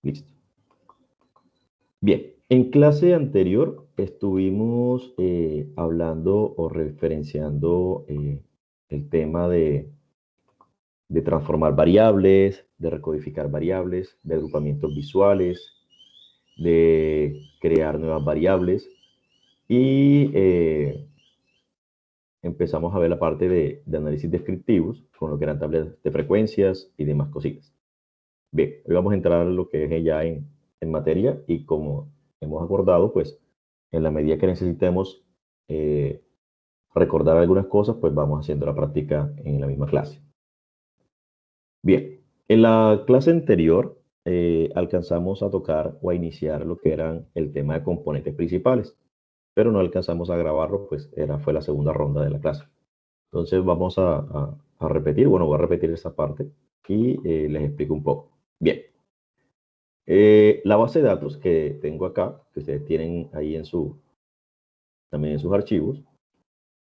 Listo. Bien, en clase anterior estuvimos hablando o referenciando el tema de transformar variables, de recodificar variables, de agrupamientos visuales, de crear nuevas variables y empezamos a ver la parte de análisis descriptivos con lo que eran tablas de frecuencias y demás cositas. Bien, hoy vamos a entrar en lo que es ya en materia y como hemos acordado, pues en la medida que necesitemos recordar algunas cosas, pues vamos haciendo la práctica en la misma clase. Bien, en la clase anterior alcanzamos a tocar o a iniciar lo que eran el tema de componentes principales, pero no alcanzamos a grabarlo, pues fue la segunda ronda de la clase. Entonces vamos a repetir, bueno, voy a repetir esa parte y les explico un poco. Bien, la base de datos que tengo acá, que ustedes tienen ahí también en sus archivos,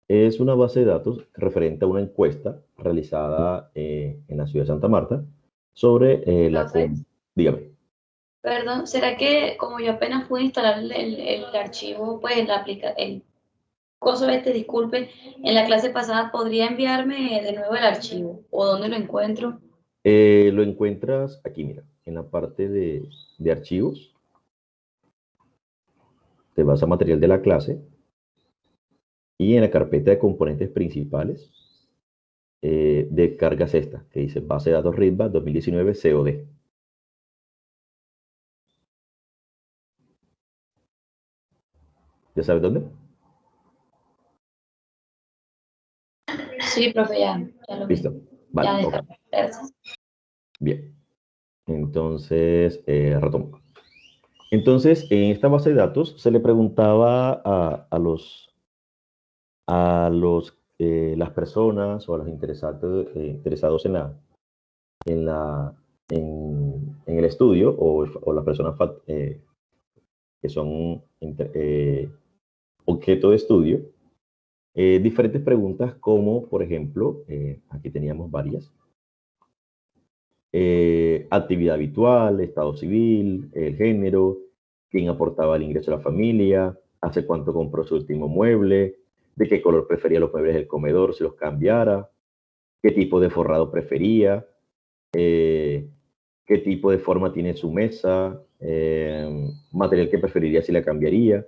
es una base de datos referente a una encuesta realizada en la ciudad de Santa Marta sobre Profe, dígame. perdón, ¿será que como yo apenas pude instalar el archivo, pues el coso disculpe, en la clase pasada, ¿podría enviarme de nuevo el archivo? ¿O dónde lo encuentro? Lo encuentras aquí, mira, en la parte de archivos. Te vas a material de la clase y en la carpeta de componentes principales descargas esta, que dice base de datos RITBA 2019 COD. ¿Ya sabes dónde? Sí, profe, ya lo vi. Listo. Vale, Ya ok. está. Gracias. Bien. Entonces, retomo. Entonces, en esta base de datos se le preguntaba las personas o a los interesados en el estudio o las personas que son objeto de estudio, diferentes preguntas como, por ejemplo, aquí teníamos varias, actividad habitual, estado civil, el género, quién aportaba el ingreso a la familia, hace cuánto compró su último mueble, de qué color prefería los muebles del comedor si los cambiara, qué tipo de forrado prefería, qué tipo de forma tiene su mesa, material que preferiría si la cambiaría.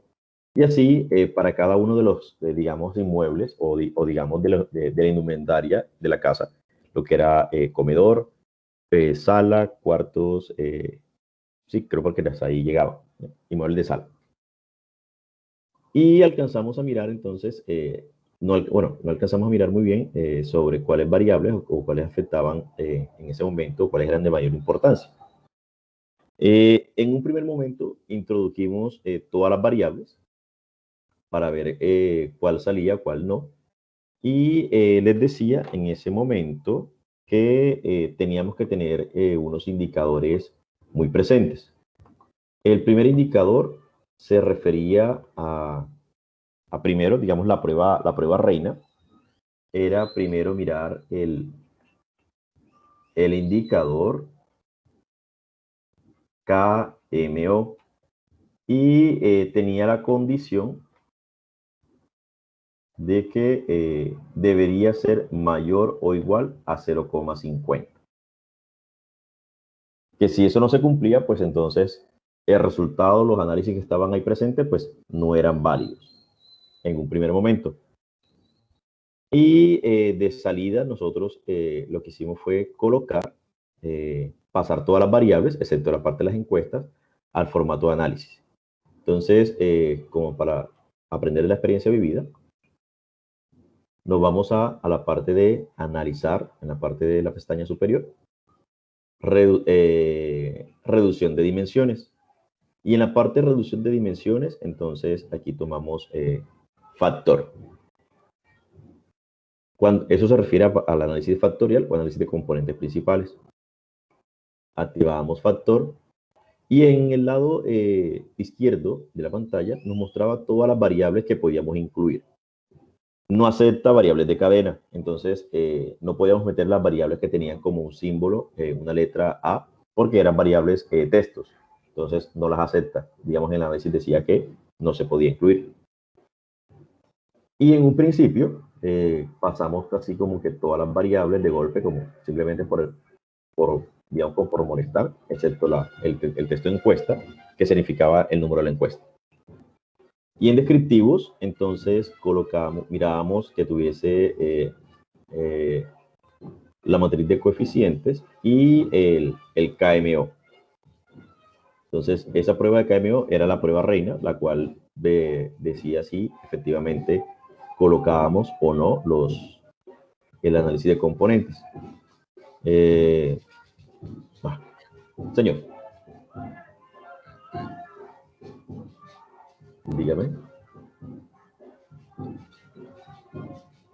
Y así, para cada uno de los, digamos, inmuebles o digamos, de la indumentaria de la casa, lo que era comedor, sala, cuartos, sí, creo porque hasta ahí llegaba, inmuebles de sala. Y alcanzamos a mirar entonces, bueno, no alcanzamos a mirar muy bien sobre cuáles variables o cuáles afectaban en ese momento, cuáles eran de mayor importancia. En un primer momento introdujimos todas las variables para ver cuál salía, cuál no. Y les decía en ese momento que teníamos que tener unos indicadores muy presentes. El primer indicador se refería a primero, digamos, la prueba reina. Era primero mirar el indicador KMO y tenía la condición de que debería ser mayor o igual a 0,50. Que si eso no se cumplía, pues entonces el resultado, los análisis que estaban ahí presentes, pues no eran válidos en un primer momento. Y de salida nosotros lo que hicimos fue colocar, pasar todas las variables, excepto la parte de las encuestas, al formato de análisis. Entonces, como para aprender de la experiencia vivida, nos vamos a la parte de analizar, en la parte de la pestaña superior, reducción de dimensiones. Y en la parte de reducción de dimensiones, entonces aquí tomamos factor. Eso se refiere al análisis factorial o análisis de componentes principales. Activábamos factor y en el lado izquierdo de la pantalla nos mostraba todas las variables que podíamos incluir. no acepta variables de cadena. Entonces, no podíamos meter las variables que tenían como un símbolo, una letra A, porque eran variables textos. Entonces, no las acepta. Digamos, el análisis decía que no se podía incluir. Y en un principio, pasamos casi como que todas las variables de golpe, como simplemente digamos, por molestar, excepto el texto de encuesta, que significaba el número de la encuesta. Y en descriptivos, entonces mirábamos que tuviese la matriz de coeficientes y el KMO. Entonces, esa prueba de KMO era la prueba reina, la cual decía si efectivamente colocábamos o no el análisis de componentes. Señor, dígame.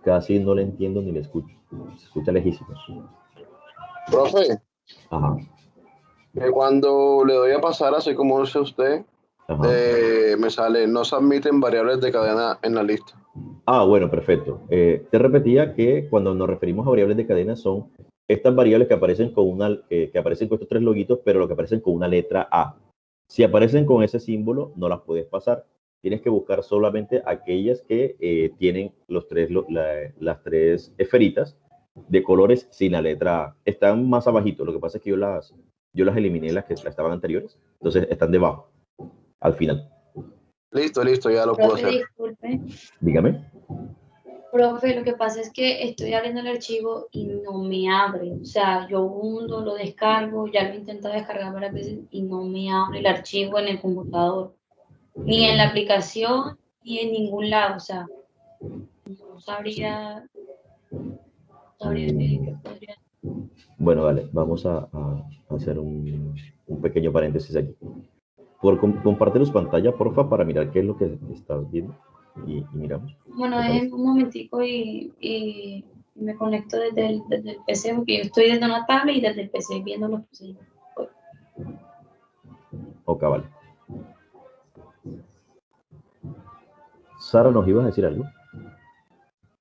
Casi no le entiendo ni le escucho. Se escucha lejísimos. Profe, Ajá. cuando le doy a pasar, así como dice usted, me sale, no se admiten variables de cadena en la lista. Ah, bueno, perfecto. Te repetía que cuando nos referimos a variables de cadena son estas variables que aparecen que aparecen con estos tres loguitos, pero lo que aparecen con una letra A. Si aparecen con ese símbolo, no las puedes pasar. Tienes que buscar solamente aquellas que tienen las tres esferitas de colores sin la letra A. Están más abajito. Lo que pasa es que yo las eliminé, las que estaban anteriores. Entonces están debajo, al final. Listo, ya lo puedo hacer. Disculpe. Dígame. Profe, lo que pasa es que estoy abriendo el archivo y no me abre. O sea, yo hundo, lo descargo, ya lo he intentado descargar varias veces y no me abre el archivo en el computador. Ni en la aplicación, ni en ningún lado. O sea, no sabría qué podría. Bueno, vale, vamos a hacer un pequeño paréntesis aquí. Compártenos pantalla, porfa, para mirar qué es lo que estás viendo y miramos. Bueno, es un momentico y me conecto desde el PC, porque yo estoy desde una tablet y desde el PC viendo los procedimientos. Ok, vale. Sara, ¿nos ibas a decir algo?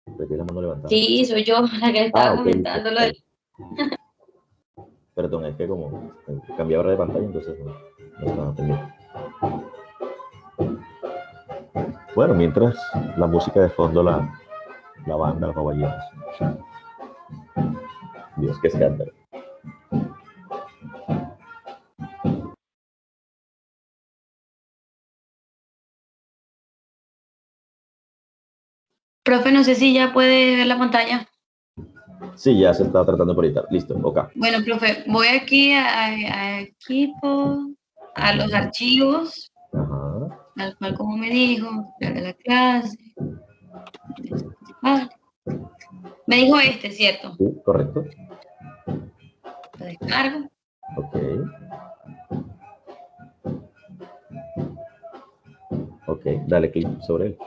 ¿De la mano levantada? Sí, soy yo la que estaba comentándolo. Perdón, es que como cambiaba de pantalla, entonces no estaba atendiendo. Bueno, mientras la música de fondo, la banda, los caballeros. Dios, qué escándalo. Profe, no sé si ya puede ver la pantalla. Sí, ya se está tratando por editar. Listo, ok. Bueno, profe, voy aquí a equipo, a los archivos, tal cual como me dijo, de la clase. Me dijo ¿cierto? Sí, correcto. Lo descargo. Ok, dale clic sobre él.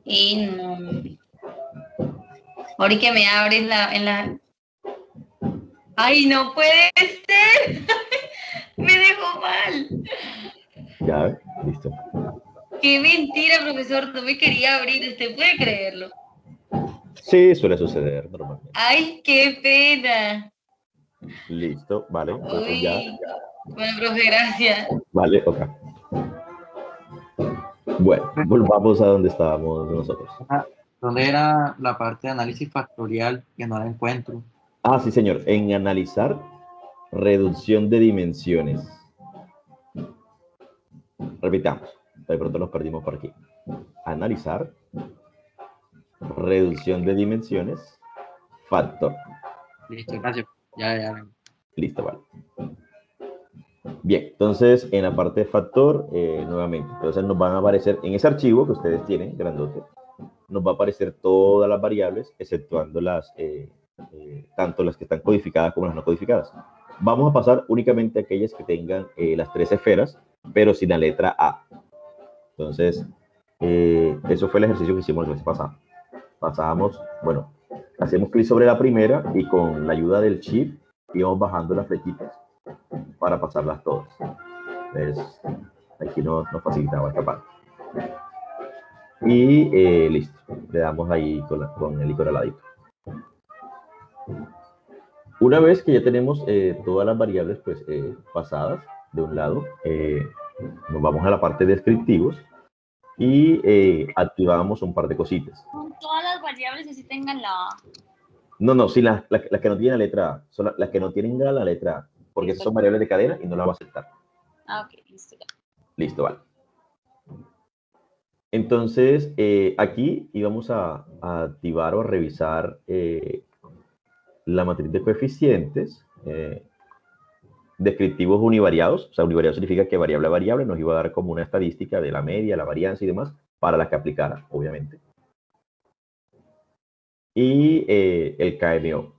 Y no. Ahora que me abres en la... ¡Ay, no puede ser! ¡Me dejó mal! Ya, listo. ¡Qué mentira, profesor! No me quería abrir, ¿usted puede creerlo? Sí, suele suceder normalmente. ¡Ay, qué pena! Listo, vale. Entonces ya. Bueno, profe, gracias. Vale, ok. Bueno, volvamos a donde estábamos nosotros. ¿Dónde era la parte de análisis factorial que no la encuentro? Ah, sí, señor. En analizar reducción de dimensiones. Repitamos. De pronto nos perdimos por aquí. Analizar reducción de dimensiones, factor. Listo, gracias. Ya. Listo, vale. Bien, entonces en la parte de factor, nuevamente, entonces nos van a aparecer en ese archivo que ustedes tienen, grandote, nos va a aparecer todas las variables, exceptuando tanto las que están codificadas como las no codificadas. Vamos a pasar únicamente a aquellas que tengan las tres esferas, pero sin la letra A. Entonces, eso fue el ejercicio que hicimos la vez pasada. Pasábamos, bueno, hacemos clic sobre la primera y con la ayuda del Shift íbamos bajando las flechitas para pasarlas todas. Entonces, aquí nos facilitaba esta parte. Y listo. Le damos ahí con el icono al ladito. Una vez que ya tenemos todas las variables pues, pasadas de un lado, nos vamos a la parte de descriptivos y activamos un par de cositas. Todas las variables así tengan la A. No, sí, las que no tienen la letra A, son las que no tienen la letra A, porque esas son variables de cadena y no las va a aceptar. Ah, ok, listo. Listo, vale. Entonces, aquí íbamos a activar o a revisar la matriz de coeficientes descriptivos univariados. O sea, univariado significa que variable a variable nos iba a dar como una estadística de la media, la varianza y demás, para las que aplicara, obviamente. Y el KMO.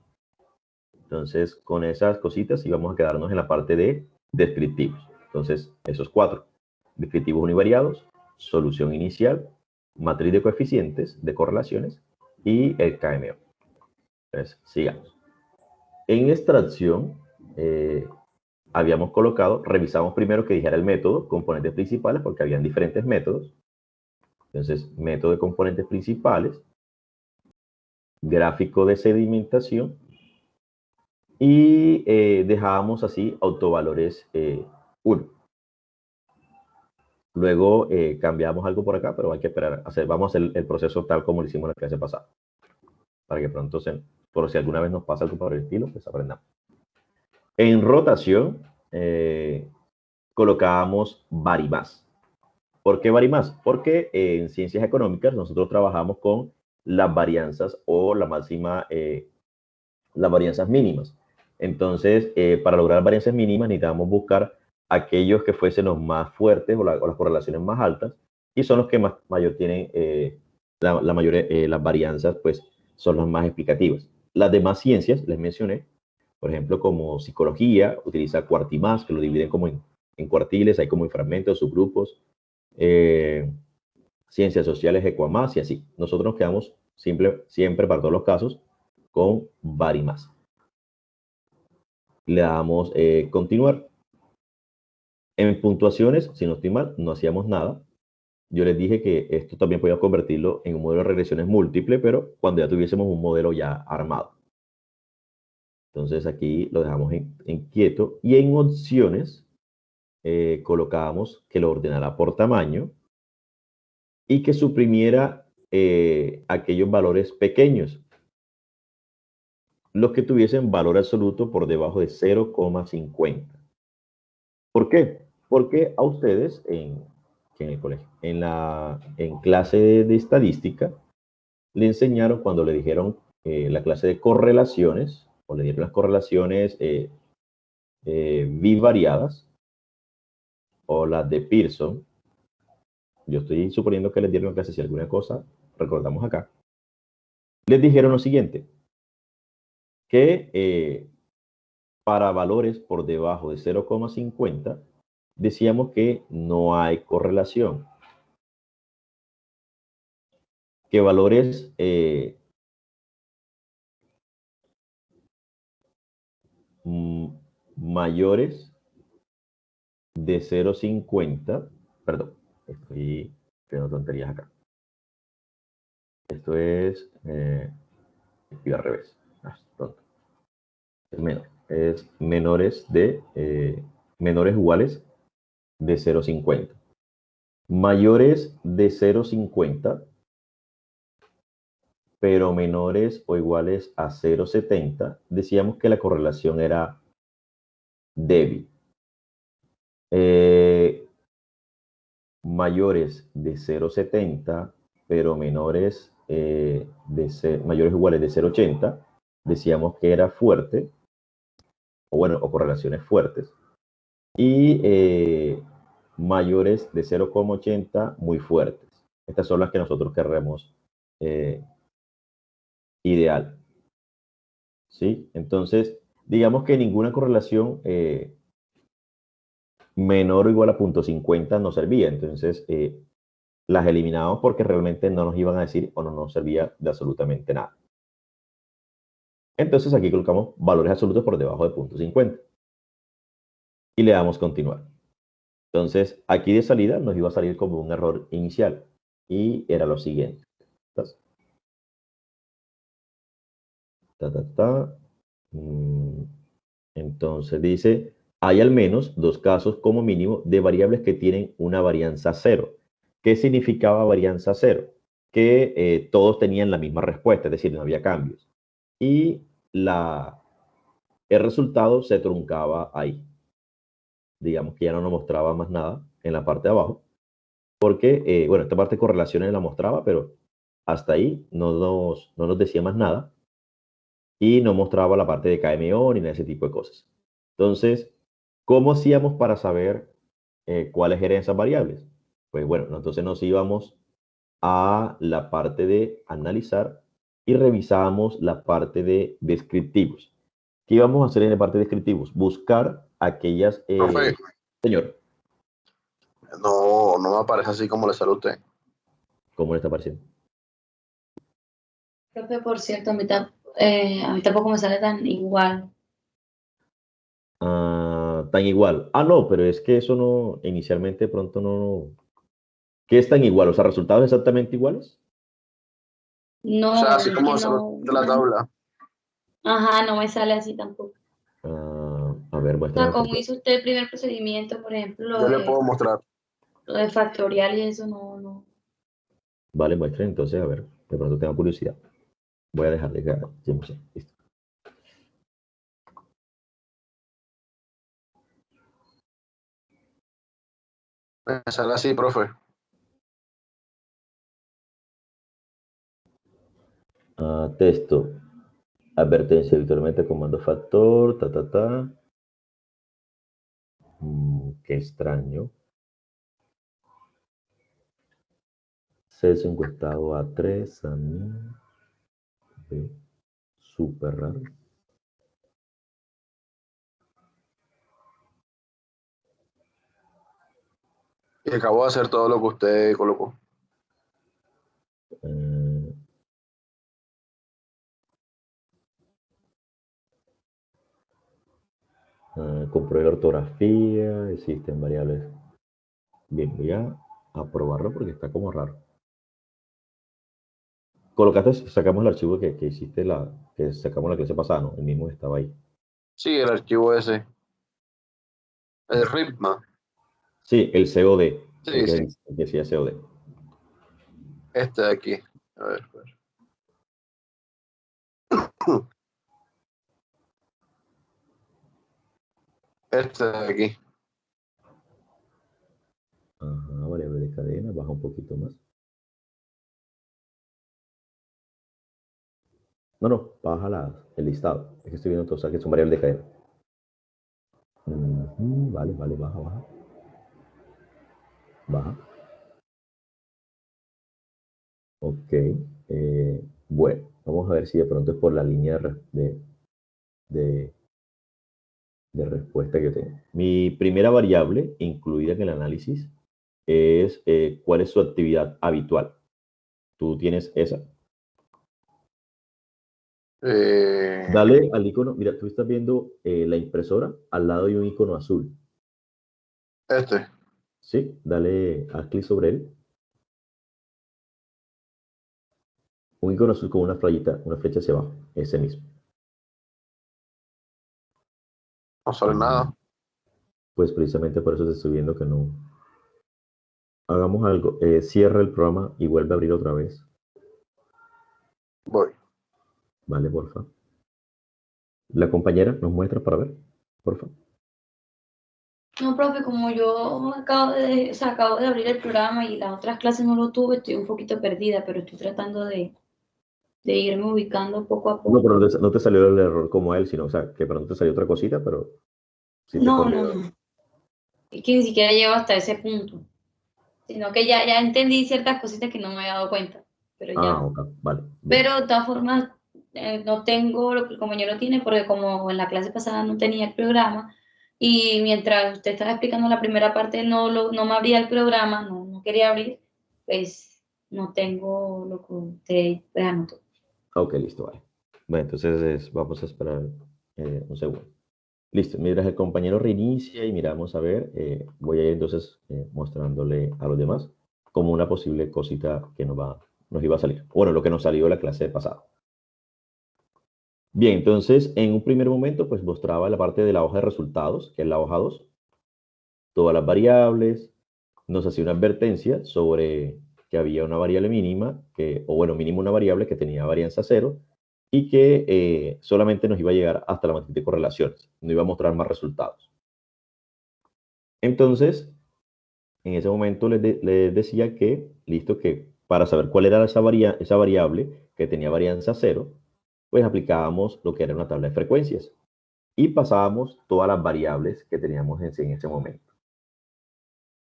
Entonces, con esas cositas íbamos a quedarnos en la parte de descriptivos. Entonces, esos 4. Descriptivos univariados, solución inicial, matriz de coeficientes, de correlaciones y el KMO. Entonces, sigamos. En extracción, habíamos colocado, revisamos primero que dijera el método, componentes principales, porque habían diferentes métodos. Entonces, método de componentes principales, gráfico de sedimentación, y dejábamos así autovalores 1. Luego cambiamos algo por acá, pero hay que esperar. Vamos a hacer el proceso tal como lo hicimos en la clase pasada. Para que pronto, por si alguna vez nos pasa algo por el estilo, pues aprendamos. En rotación, colocábamos var y más. ¿Por qué var y más? Porque en ciencias económicas nosotros trabajamos con las varianzas o la máxima, las varianzas mínimas. Entonces, para lograr varianzas mínimas necesitamos buscar aquellos que fuesen los más fuertes o las correlaciones más altas, y son los que mayor tienen las varianzas, pues son las más explicativas. Las demás ciencias, les mencioné, por ejemplo, como psicología, utiliza cuartimás, que lo dividen como en cuartiles, hay como en fragmentos, subgrupos. Ciencias sociales, ecuamás y así. Nosotros nos quedamos siempre para todos los casos con var y más. Le damos continuar. En puntuaciones, si no estoy mal, no hacíamos nada. Yo les dije que esto también podía convertirlo en un modelo de regresiones múltiple, pero cuando ya tuviésemos un modelo ya armado. Entonces aquí lo dejamos en quieto, y en opciones colocábamos que lo ordenara por tamaño y que suprimiera aquellos valores pequeños, los que tuviesen valor absoluto por debajo de 0,50. ¿Por qué? Porque a ustedes en el colegio, en clase de estadística, le enseñaron cuando le dijeron la clase de correlaciones, o le dieron las correlaciones bivariadas, o las de Pearson. Yo estoy suponiendo que les dieron clase, si alguna cosa, recordamos acá. Les dijeron lo siguiente, que para valores por debajo de 0,50, decíamos que no hay correlación. Que valores mayores de 0,50, perdón, estoy haciendo tonterías acá. Esto es, y al revés, tonto. Es menor, es menores iguales de 0,50. Mayores de 0,50, pero menores o iguales a 0,70, decíamos que la correlación era débil. Mayores de 0,70, pero mayores o iguales de 0,80, decíamos que era fuerte, o correlaciones fuertes. Y mayores de 0,80, muy fuertes. Estas son las que nosotros querremos ideal. ¿Sí? Entonces, digamos que ninguna correlación menor o igual a 0,50 nos servía. Entonces, las eliminamos porque realmente no nos iban a decir o no nos servía de absolutamente nada. Entonces, aquí colocamos valores absolutos por debajo de 0,50. Y le damos continuar. Entonces, aquí de salida nos iba a salir como un error inicial. y era lo siguiente. Ta, ta, ta. Entonces dice, hay al menos dos casos como mínimo de variables que tienen una varianza cero. ¿Qué significaba varianza cero? Que todos tenían la misma respuesta, es decir, no había cambios. Y el resultado se truncaba ahí. Digamos que ya no nos mostraba más nada en la parte de abajo, porque, bueno, esta parte de correlaciones la mostraba, pero hasta ahí no nos decía más nada y no mostraba la parte de KMO ni nada de ese tipo de cosas. Entonces, ¿cómo hacíamos para saber cuáles eran esas variables? Pues bueno, entonces nos íbamos a la parte de analizar y revisábamos la parte de descriptivos. ¿Qué íbamos a hacer en la parte de descriptivos? Buscar aquellas... Profe, señor, no me aparece así como le sale a usted. ¿cómo le está pareciendo? Profe, por cierto, a mí tampoco me sale tan igual. Tan igual. No, pero es que eso no, inicialmente pronto no. ¿Qué es tan igual? O sea, resultados exactamente iguales. O sea, No, así es que como le sale a usted la tabla. ajá, no me sale así tampoco. A ver, O sea, muéstrame por como favor. hizo usted el primer procedimiento, por ejemplo, Yo le puedo mostrar. lo de factorial y eso no. Vale, muestre entonces, a ver, de pronto tengo curiosidad. Voy a dejar de grabar. Listo. Me sale así, profe. Texto. Advertencia habitualmente comando factor, qué extraño. C encuestado A3, a mí. Súper raro. Y acabo de hacer todo lo que usted colocó. Compruebe la ortografía, existen variables. Bien, voy a aprobarlo porque está como raro. Colocaste, sacamos el archivo que hiciste que sacamos la clase pasada, ¿no? El mismo estaba ahí. Sí, el archivo ese. El RIPMA. Sí, el COD, Sí, sí. el que decía COD. Este de aquí. A ver. Este de aquí. Ajá, variable de cadena, baja un poquito más. No, baja el listado. Es que estoy viendo todo, o sea, que son variables de cadena. Vale, baja. Baja. Ok. Bueno, vamos a ver si de pronto es por la línea de respuesta que yo tengo. Mi primera variable incluida en el análisis es cuál es su actividad habitual. ¿Tú tienes esa? Dale al icono, mira, tú estás viendo la impresora, al lado hay un icono azul. Este. Sí, dale, haz clic sobre él. Un icono azul con una flecha hacia abajo, ese mismo. No sale nada. Pues precisamente por eso te estoy viendo que no. Hagamos algo, cierra el programa y vuelve a abrir otra vez. Voy. Vale, porfa. La compañera nos muestra para ver, porfa. No, profe, como yo acabo de abrir el programa y las otras clases no lo tuve, estoy un poquito perdida, pero estoy tratando de irme ubicando poco a No, pero poco. no te salió el error como a él, sino, o sea, que pronto te salió otra cosita, pero sí te corrió. No. Es que ni siquiera llego hasta ese punto, sino que ya entendí ciertas cositas que no me había dado cuenta, pero ya. Ok, vale. Bien. Pero de todas formas, no tengo lo que el compañero tiene, porque como en la clase pasada no tenía el programa, y mientras usted estaba explicando la primera parte, no me abría el programa, no quería abrir, pues no tengo lo que usted pues, anotó. Ok, listo, vale. Bueno, entonces vamos a esperar un segundo. Listo, mientras el compañero reinicia y miramos a ver, voy a ir entonces mostrándole a los demás. como una posible cosita que nos iba a salir. Bueno, lo que nos salió la clase pasada. Bien, entonces, en un primer momento, pues mostraba la parte de la hoja de resultados, que es la hoja 2, todas las variables, nos hacía una advertencia sobre que había una variable mínima, o bueno, mínimo una variable que tenía varianza 0, y que solamente nos iba a llegar hasta la matriz de correlaciones, no iba a mostrar más resultados. Entonces, en ese momento les decía que, listo, que para saber cuál era esa variable que tenía varianza 0, pues aplicábamos lo que era una tabla de frecuencias y pasábamos todas las variables que teníamos en ese momento.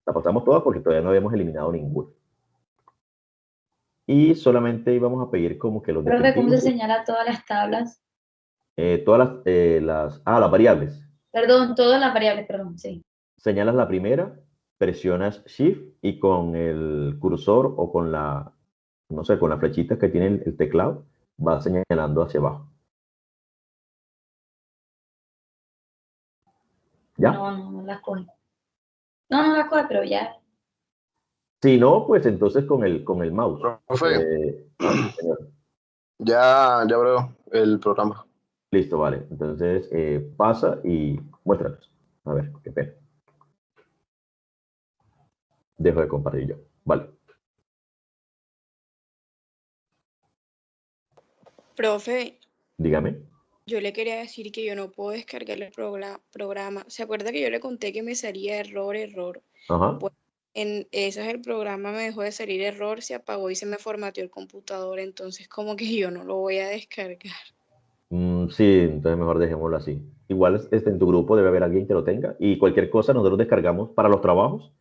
La pasamos todas porque todavía no habíamos eliminado ninguna. Y solamente íbamos a pedir como que los Profe, ¿cómo se descriptivos. señala todas las tablas? Todas las variables. Perdón, todas las variables, perdón, sí. Señalas la primera, presionas Shift y con el cursor o con la, no sé, con las flechitas que tiene el teclado, vas señalando hacia abajo. ¿Ya? No las coge. No las coge, pero ya. Si no, pues entonces con el mouse. Profe, ya abrió el programa. Listo, vale. Entonces pasa y muéstranos. A ver, qué pena. Dejo de compartir yo. Vale. Profe, Dígame. yo le quería decir que yo no puedo descargar el programa. ¿Se acuerda que yo le conté que me salía error? Ajá. Pues en ese es el programa, me dejó de salir error, se apagó y se me formateó el computador, entonces como que yo no lo voy a descargar. Sí, entonces mejor dejémoslo así. Igual en tu grupo debe haber alguien que lo tenga y cualquier cosa nosotros descargamos para los trabajos.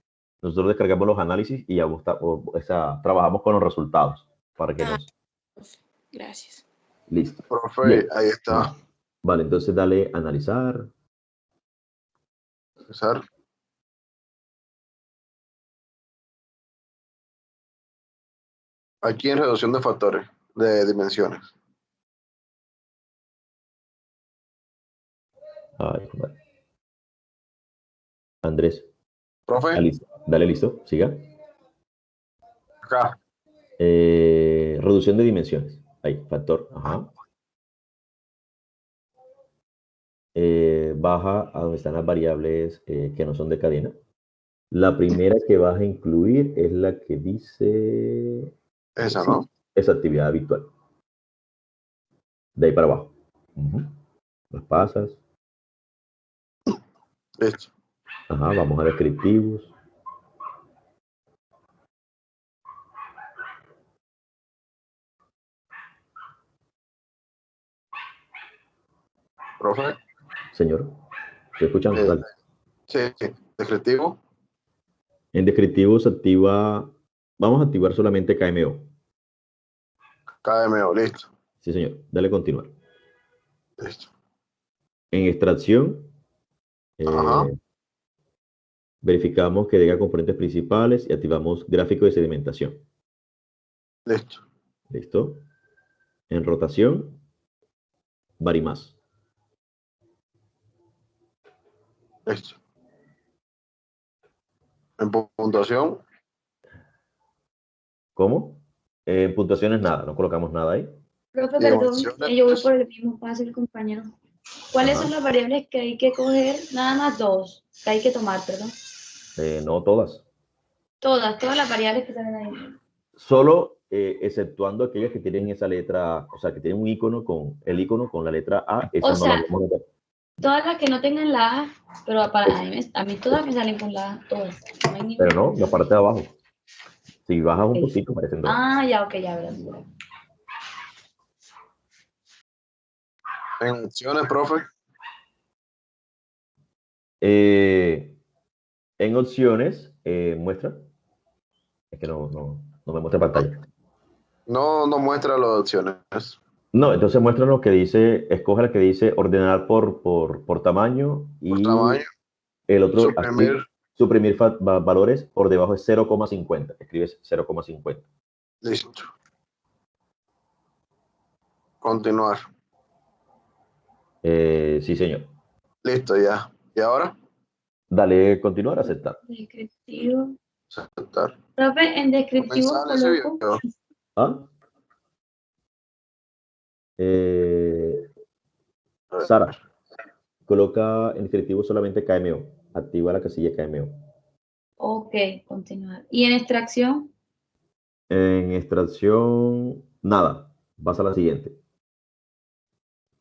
Nosotros descargamos los análisis y trabajamos con los resultados para que nos... Gracias. Listo. Profe, Bien. ahí está. Vale, entonces dale analizar. César. Aquí en reducción de factores, de dimensiones. Ay, vale. Andrés, Profe, dale listo, siga. acá. Reducción de dimensiones. Ahí, factor. Ajá. Baja a donde están las variables que no son de cadena. La primera que vas a incluir es la que dice... Esa, sí, ¿no? esa actividad habitual. De ahí para abajo. Las pasas. Listo. Ajá, vamos a descriptivos. Profe. Señor, estoy escuchando. Dale. Sí, descriptivo. En descriptivo se activa... Vamos a activar solamente KMO. KMO, listo. Sí, señor. Dale continuar. Listo. En extracción, Ajá. verificamos que tenga componentes principales y activamos gráfico de sedimentación. Listo. ¿Listo? En rotación, más. Listo. En puntuación. ¿Cómo? En puntuaciones nada, no colocamos nada ahí. Profe, Y en perdón, opciones. yo voy por el mismo paso el compañero. ¿Cuáles Ajá. son las variables que hay que coger? Nada más dos, que hay que tomar, perdón. No todas. Todas las variables que salen ahí. Solo exceptuando aquellas que tienen esa letra, o sea, que tienen un icono con el icono con la letra A, esas O no sea, las vamos a meter. todas las que no tengan la A, pero a mí todas me salen con la A, todas. No hay Pero ninguna. no, la parte de abajo. Si bajas un Ok. poquito, parecen dos. Ya, ok, ya, verdad. En opciones, profe. En opciones, muestra. Es que no me muestra pantalla. No muestra las opciones. No, entonces muestra lo que dice, escoge la que dice ordenar por tamaño y Por tamaño. el otro, Suprimir. valores por debajo de 0,50. Escribes 0,50. Listo. Continuar. Sí, señor. Listo, ya. ¿Y ahora? Dale continuar, aceptar. Descriptivo. Aceptar. Profe, en descriptivo Me sale ese coloco. video. ¿Ah? Sara, coloca en descriptivo solamente KMO. Activa la casilla KMO. Ok, continuar. ¿Y en extracción? En extracción, nada. Vas a la siguiente.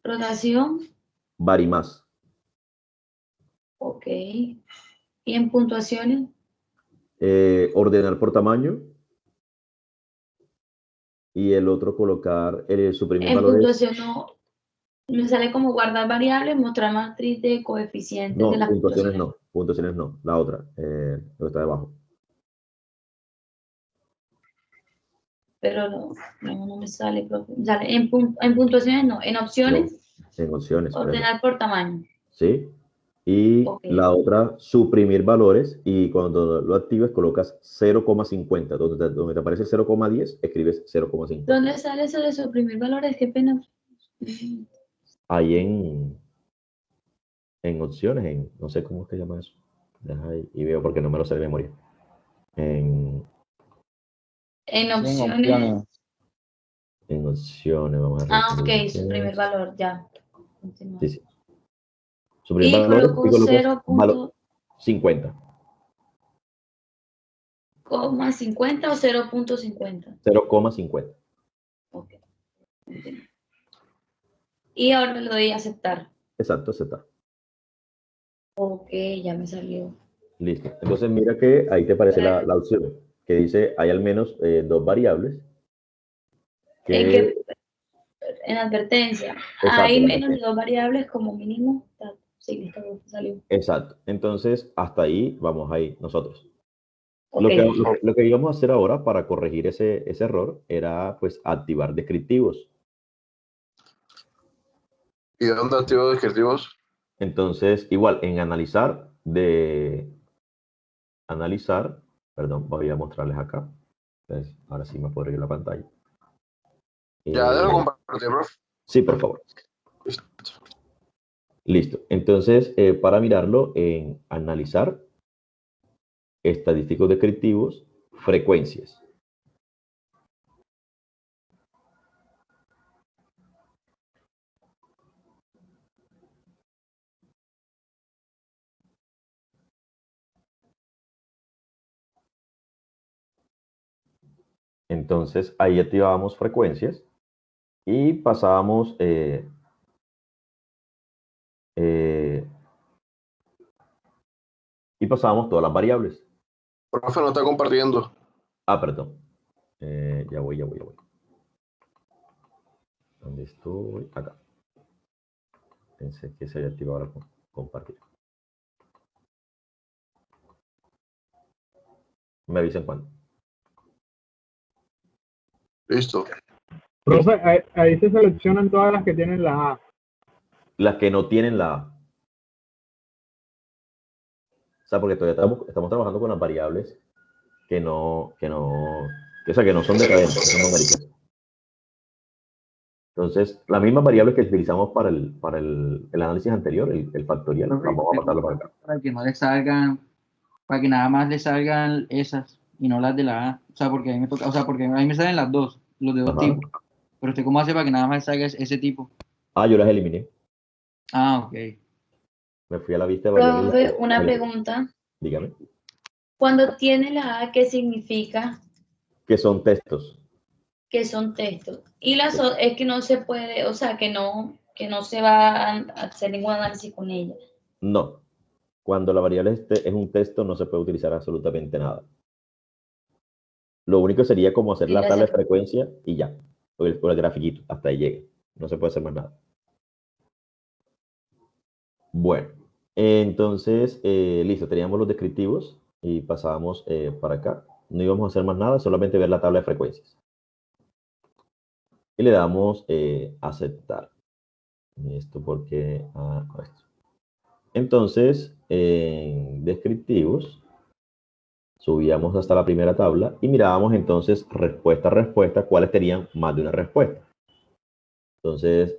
Rotación. Var y más. Ok. ¿Y en puntuaciones? Ordenar por tamaño. Y el otro colocar, suprimir En valores. puntuación no. Me sale como guardar variables, mostrar matriz de coeficientes de No, las puntuaciones puntuaciones. no. Puntuaciones no. La otra, lo que está debajo. Pero no me sale, profe. Sale en puntuaciones no. En opciones, No, en opciones, por eso. ordenar por tamaño. ¿Sí? Y Ok. la otra, suprimir valores, y cuando lo actives colocas 0,50. Donde te aparece 0,10, escribes 0,50. ¿Dónde sale eso de suprimir valores? Qué pena. Ahí en opciones, no sé cómo es que se llama eso. Deja ahí, y veo porque no me lo sé de memoria. En Sí, opciones. En opciones, vamos a ver. Ah, ok, suprimir valor, ya. Continúa. Sí, sí. Suprimir Y valores y coloco colocas 0,50 50. o 0,50. 0,50. Ok. Continúa. Y ahora le doy a aceptar. Exacto, aceptar. Ok, ya me salió. Listo. Entonces mira que ahí te aparece la opción que dice hay al menos dos variables En que... en advertencia, Exacto, hay la menos de advertencia. 2 variables como mínimo. Sí, listo, salió. Exacto. Entonces hasta ahí vamos ahí nosotros. Ok. Lo que íbamos a hacer ahora para corregir ese error era pues activar descriptivos. ¿Y dónde activo descriptivos? Entonces igual en analizar, perdón, voy a mostrarles acá. Entonces, ahora sí me puedo ir a la pantalla. Ya de lo compartí, profe. Sí, por favor. Listo. Listo. Entonces, para mirarlo en analizar, estadísticos descriptivos, frecuencias. Entonces, ahí activábamos frecuencias y pasábamos todas las variables. Profe, no está compartiendo. Ah, perdón. Ya voy. ¿Dónde estoy? Acá. Pensé que se había activado la compartir. Me avisan cuándo. Listo. Profe, ahí se seleccionan todas las que tienen la A. Las que no tienen la A. O sea, porque todavía estamos trabajando con las variables que no son decadentes, que son numéricas. Entonces, las mismas variables que utilizamos para el análisis anterior, el factorial, vamos a pasarlo para acá. Para que no le salgan, para que nada más le salgan esas y no las de la A. O sea, porque a mí me toca, o sea, porque a mí me salen las dos, los de dos Ajá. tipos. Pero usted cómo hace para que nada más salga ese tipo. Ah, yo las eliminé. Ah, ok. Me fui a la vista de variables. Profe, una pregunta. Dígame. Cuando tiene la A, ¿qué significa? Que son textos. Que son textos. Y es que no se puede, o sea, que no se va a hacer ningún análisis con ella. No. Cuando la variable es un texto, no se puede utilizar absolutamente nada. Lo único sería como hacer la tabla de frecuencia y ya. O el grafiquito, hasta ahí llega. No se puede hacer más nada. Bueno, entonces, listo, teníamos los descriptivos y pasábamos para acá. No íbamos a hacer más nada, solamente ver la tabla de frecuencias. Y le damos aceptar. Esto porque... esto. Entonces, en descriptivos, subíamos hasta la primera tabla y mirábamos entonces respuesta a respuesta cuáles tenían más de una respuesta. Entonces,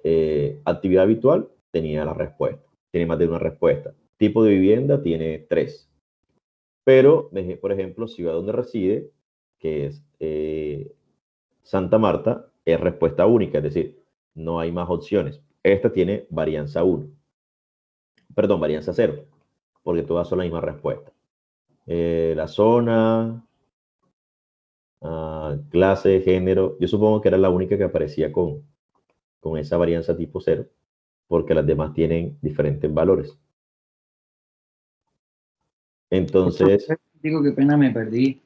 actividad habitual tenía la respuesta, tiene más de una respuesta. Tipo de vivienda tiene 3. Pero, por ejemplo, ciudad donde reside, que es Santa Marta, es respuesta única, es decir, no hay más opciones. Esta tiene varianza 1, perdón, varianza 0, porque todas son la misma respuesta. La zona, clase, género, yo supongo que era la única que aparecía con esa varianza tipo 0, porque las demás tienen diferentes valores. Entonces, digo, qué pena, me perdí.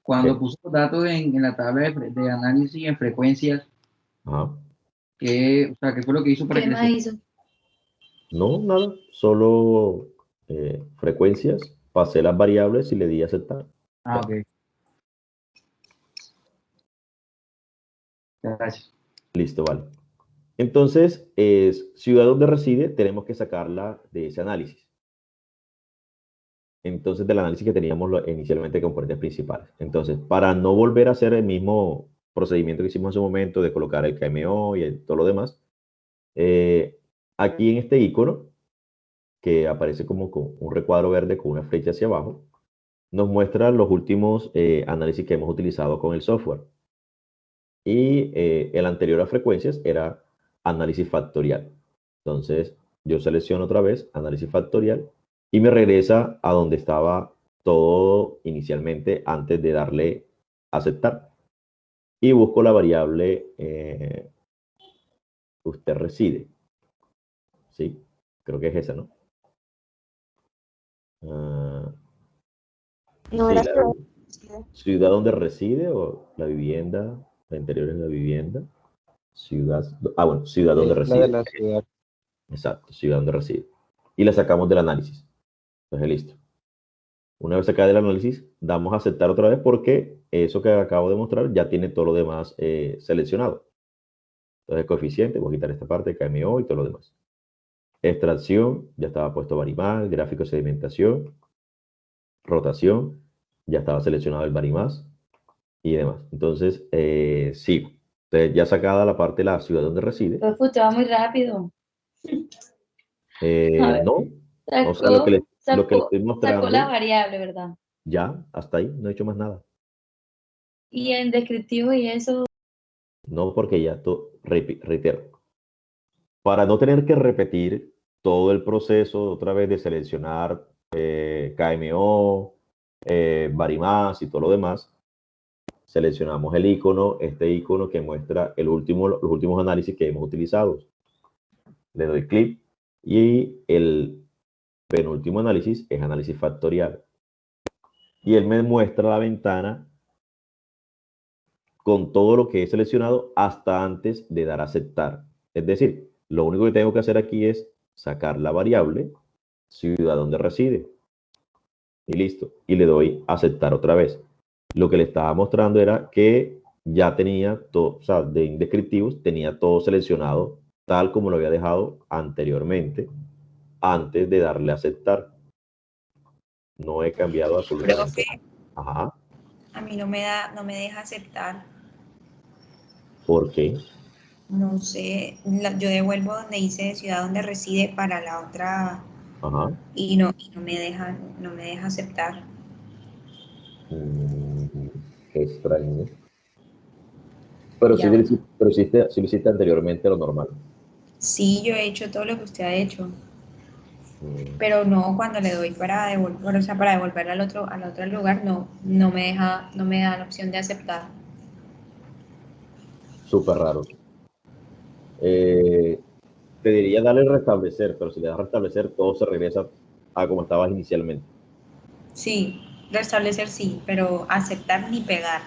Cuando ¿qué? puse los datos en la tabla de análisis en frecuencias, Ajá. o sea, ¿qué fue lo que hizo para ¿Qué más hizo? No, nada, solo frecuencias, pasé las variables y le di a aceptar. Ah, ok. Gracias. Listo, vale. Entonces, ciudad donde reside, tenemos que sacarla de ese análisis. Entonces, del análisis que teníamos inicialmente de componentes principales. Entonces, para no volver a hacer el mismo procedimiento que hicimos en su momento de colocar el KMO y todo lo demás, aquí en este icono, que aparece como con un recuadro verde con una flecha hacia abajo, nos muestra los últimos análisis que hemos utilizado con el software. Y el anterior a frecuencias era análisis factorial. Entonces, yo selecciono otra vez análisis factorial y me regresa a donde estaba todo inicialmente antes de darle aceptar. Y busco la variable usted reside. ¿Sí? Creo que es esa, ¿no? No Sí, era ciudad donde reside o la vivienda, la interior es la vivienda. Ciudad, bueno, ciudad donde Es la de reside. la ciudad. Exacto, ciudad donde reside. Y la sacamos del análisis. Entonces, listo. Una vez sacada del análisis, damos a aceptar otra vez porque eso que acabo de mostrar ya tiene todo lo demás seleccionado. Entonces, coeficiente, voy a quitar esta parte, KMO y todo lo demás. Extracción, ya estaba puesto Varimas, gráfico de sedimentación, rotación, ya estaba seleccionado el Varimas y demás. Entonces, sigo. Entonces, ya sacada la parte de la ciudad donde reside. Pues usted va muy rápido. A ver, No, o sea, lo que le estoy sacó mostrando, la variable, ¿verdad? ya, hasta ahí, no he hecho más nada. Y en descriptivo y eso, No, porque ya, reitero, para no tener que repetir todo el proceso otra vez de seleccionar KMO, Varimas y todo lo demás, seleccionamos el icono, este icono que muestra los últimos análisis que hemos utilizado. Le doy clic y el penúltimo análisis es análisis factorial. Y él me muestra la ventana con todo lo que he seleccionado hasta antes de dar a aceptar. Es decir, lo único que tengo que hacer aquí es sacar la variable ciudad donde reside. Y listo. Y le doy a aceptar otra vez. Lo que le estaba mostrando era que ya tenía todo, o sea, de indescriptivos, tenía todo seleccionado tal como lo había dejado anteriormente, antes de darle a aceptar. No he cambiado absolutamente Profe, nada. Ajá. a mí no me deja aceptar. ¿Por qué? No sé, yo devuelvo donde dice ciudad donde reside para la otra Ajá. y no no me deja aceptar. Qué extraño. Pero sí, Ya, bueno. sí lo hiciste anteriormente lo normal. Sí, yo he hecho todo lo que usted ha hecho, Mm, pero no cuando le doy para devolver, o sea, para devolver al otro lugar, no me da la opción de aceptar. Súper raro. Eh, Te diría darle restablecer, pero si le das restablecer, todo se regresa a como estabas inicialmente. Sí, restablecer sí, pero aceptar ni pegar.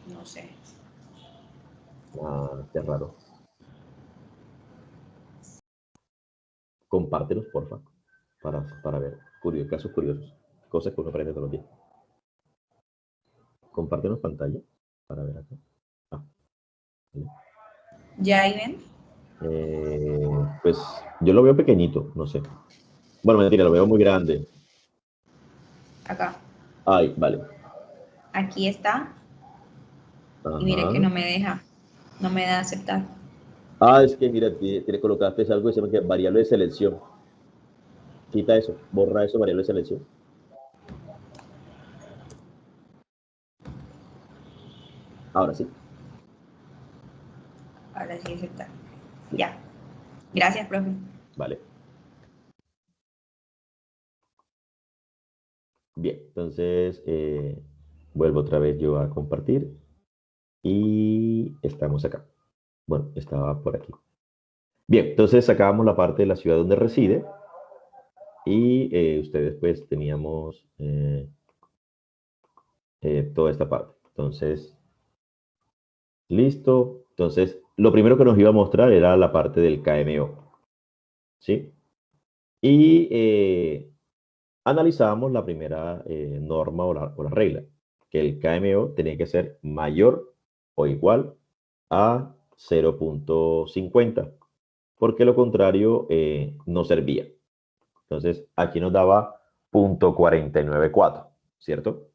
No sé. Qué raro. Compártelos, porfa, para ver casos curiosos, cosas que uno aprende todos los días. Compártenos pantalla para ver acá. ¿Vale? ¿Ya ahí ven? Pues yo lo veo pequeñito, no sé. Bueno, mentira, lo veo muy grande. Acá. Ay, vale. Aquí está. Y mire que Ajá. no me da aceptar. Es que mira, te colocaste algo que se llama variable de selección. Quita eso, borra eso, variable de selección. Ahora sí. Ahora sí aceptar. Ya. Gracias, profe. Vale. Bien, entonces vuelvo otra vez yo a compartir y estamos acá. Bueno, estaba por aquí. Bien, entonces sacábamos la parte de la ciudad donde reside y ustedes pues teníamos toda esta parte. Entonces, listo. Entonces, lo primero que nos iba a mostrar era la parte del KMO. ¿Sí? Y analizábamos la primera norma o la regla, que el KMO tenía que ser mayor o igual a 0.50, porque lo contrario no servía. Entonces, aquí nos daba 0.494, ¿cierto?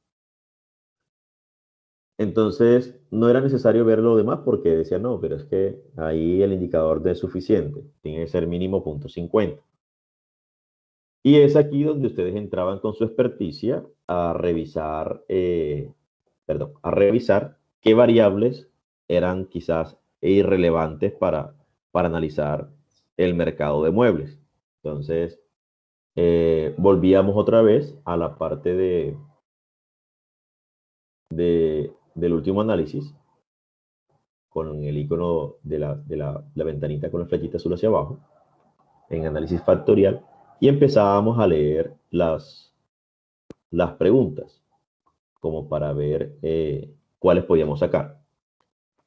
Entonces, no era necesario ver lo demás porque decía, no, pero es que ahí el indicador no es suficiente, tiene que ser mínimo 0.50. Y es aquí donde ustedes entraban con su experticia a revisar, a revisar qué variables eran quizás irrelevantes para analizar el mercado de muebles. Entonces, volvíamos otra vez a la parte del último análisis con el icono de la ventanita con la flechita azul hacia abajo, en análisis factorial, y empezábamos a leer las preguntas como para ver cuáles podíamos sacar.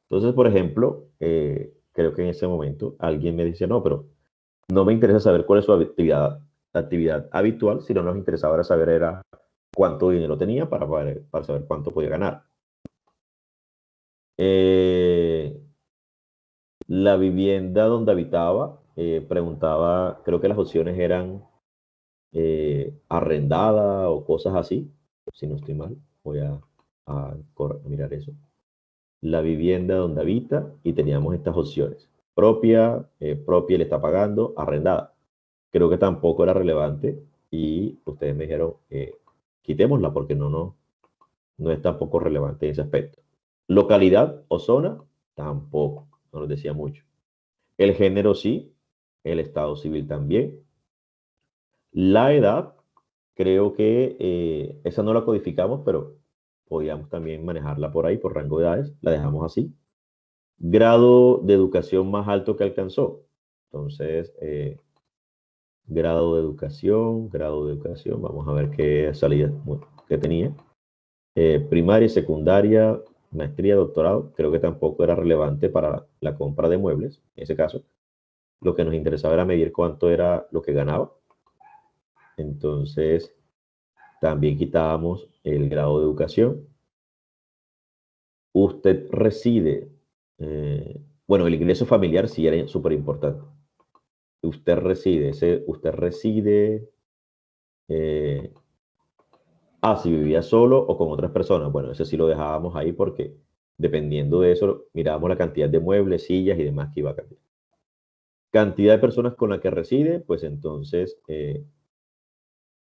Entonces, por ejemplo, creo que en ese momento alguien me dice, no, pero no me interesa saber cuál es su actividad habitual, sino nos interesaba saber era cuánto dinero tenía para saber cuánto podía ganar. La vivienda donde habitaba, preguntaba, creo que las opciones eran arrendada o cosas así, si no estoy mal, voy a mirar eso. La vivienda donde habita y teníamos estas opciones. Propia le está pagando, arrendada. Creo que tampoco era relevante y ustedes me dijeron, quitémosla porque no es tampoco relevante en ese aspecto. Localidad o zona, tampoco, no nos decía mucho. El género sí, el estado civil también. La edad, creo que esa no la codificamos, pero podíamos también manejarla por ahí, por rango de edades, la dejamos así. Grado de educación más alto que alcanzó. Entonces, grado de educación, vamos a ver qué salida que tenía. Primaria, secundaria, maestría, doctorado, creo que tampoco era relevante para la compra de muebles, en ese caso. Lo que nos interesaba era medir cuánto era lo que ganaba. Entonces, también quitábamos el grado de educación. Usted reside, bueno, el ingreso familiar sí era súper importante. Usted reside, si vivía solo o con otras personas. Bueno, ese sí lo dejábamos ahí porque dependiendo de eso, mirábamos la cantidad de muebles, sillas y demás que iba a cambiar. Cantidad de personas con la que reside, pues entonces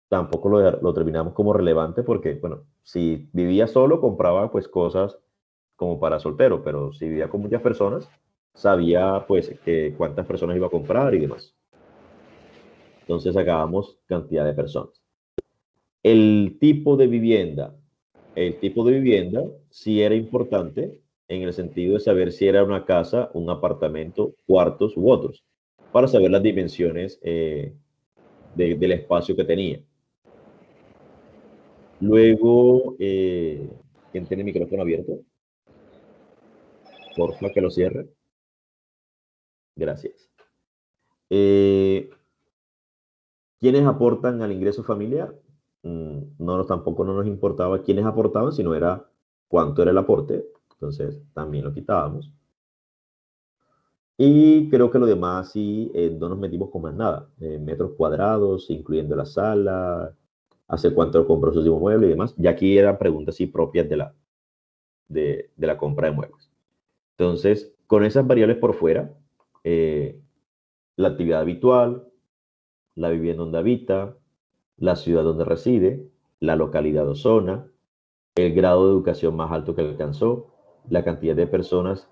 tampoco lo terminamos como relevante porque, bueno, si vivía solo, compraba pues cosas como para soltero, pero si vivía con muchas personas, sabía pues cuántas personas iba a comprar y demás. Entonces sacábamos cantidad de personas. El tipo de vivienda sí era importante en el sentido de saber si era una casa, un apartamento, cuartos u otros, para saber las dimensiones del espacio que tenía. Luego, ¿quién tiene el micrófono abierto? Porfa, que lo cierre. Gracias. ¿Quiénes aportan al ingreso familiar? Tampoco no nos importaba quiénes aportaban, sino era cuánto era el aporte. Entonces, también lo quitábamos. Y creo que lo demás sí, no nos metimos con más nada. Metros cuadrados, incluyendo la sala, hace cuánto compró su último mueble y demás. Y aquí eran preguntas sí propias de la compra de muebles. Entonces, con esas variables por fuera, la actividad habitual, la vivienda donde habita, la ciudad donde reside, la localidad o zona, el grado de educación más alto que alcanzó, la cantidad de personas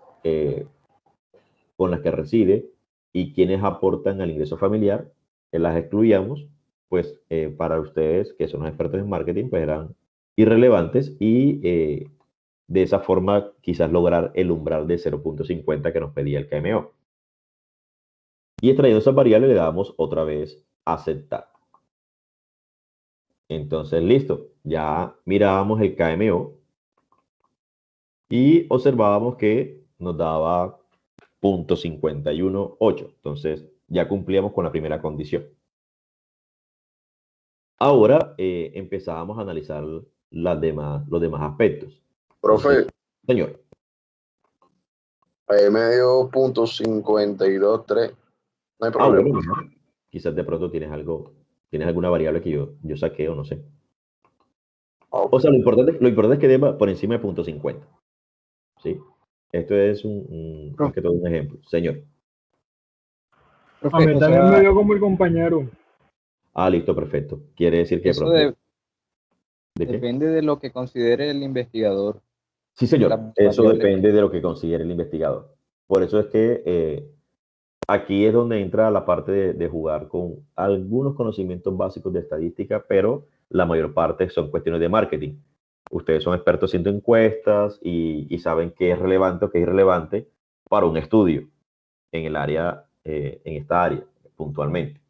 con las que reside y quienes aportan al ingreso familiar, las excluíamos, pues para ustedes que son los expertos en marketing, pues eran irrelevantes y de esa forma quizás lograr el umbral de 0.50 que nos pedía el KMO. Y extrayendo esas variables le damos otra vez aceptar. Entonces, listo, ya mirábamos el KMO y observábamos que nos daba 0.518. Entonces, ya cumplíamos con la primera condición. Ahora empezábamos a analizar los demás aspectos. Profe, Entonces, señor. ahí me dio 0.523. No hay problema. Bueno, quizás de pronto tienes alguna variable que yo saqué o no sé. O sea, lo importante es que deba por encima de 0.50. ¿Sí? Esto es más que todo un ejemplo. Señor. A mí también me dio como el compañero. Ah, listo, perfecto. Quiere decir que Eso depende de lo que considere el investigador. Sí, señor. Eso depende de lo que considere el investigador. Por eso es que aquí es donde entra la parte de jugar con algunos conocimientos básicos de estadística, pero la mayor parte son cuestiones de marketing. Ustedes son expertos haciendo encuestas y saben qué es relevante o qué es irrelevante para un estudio en el área, en esta área, puntualmente.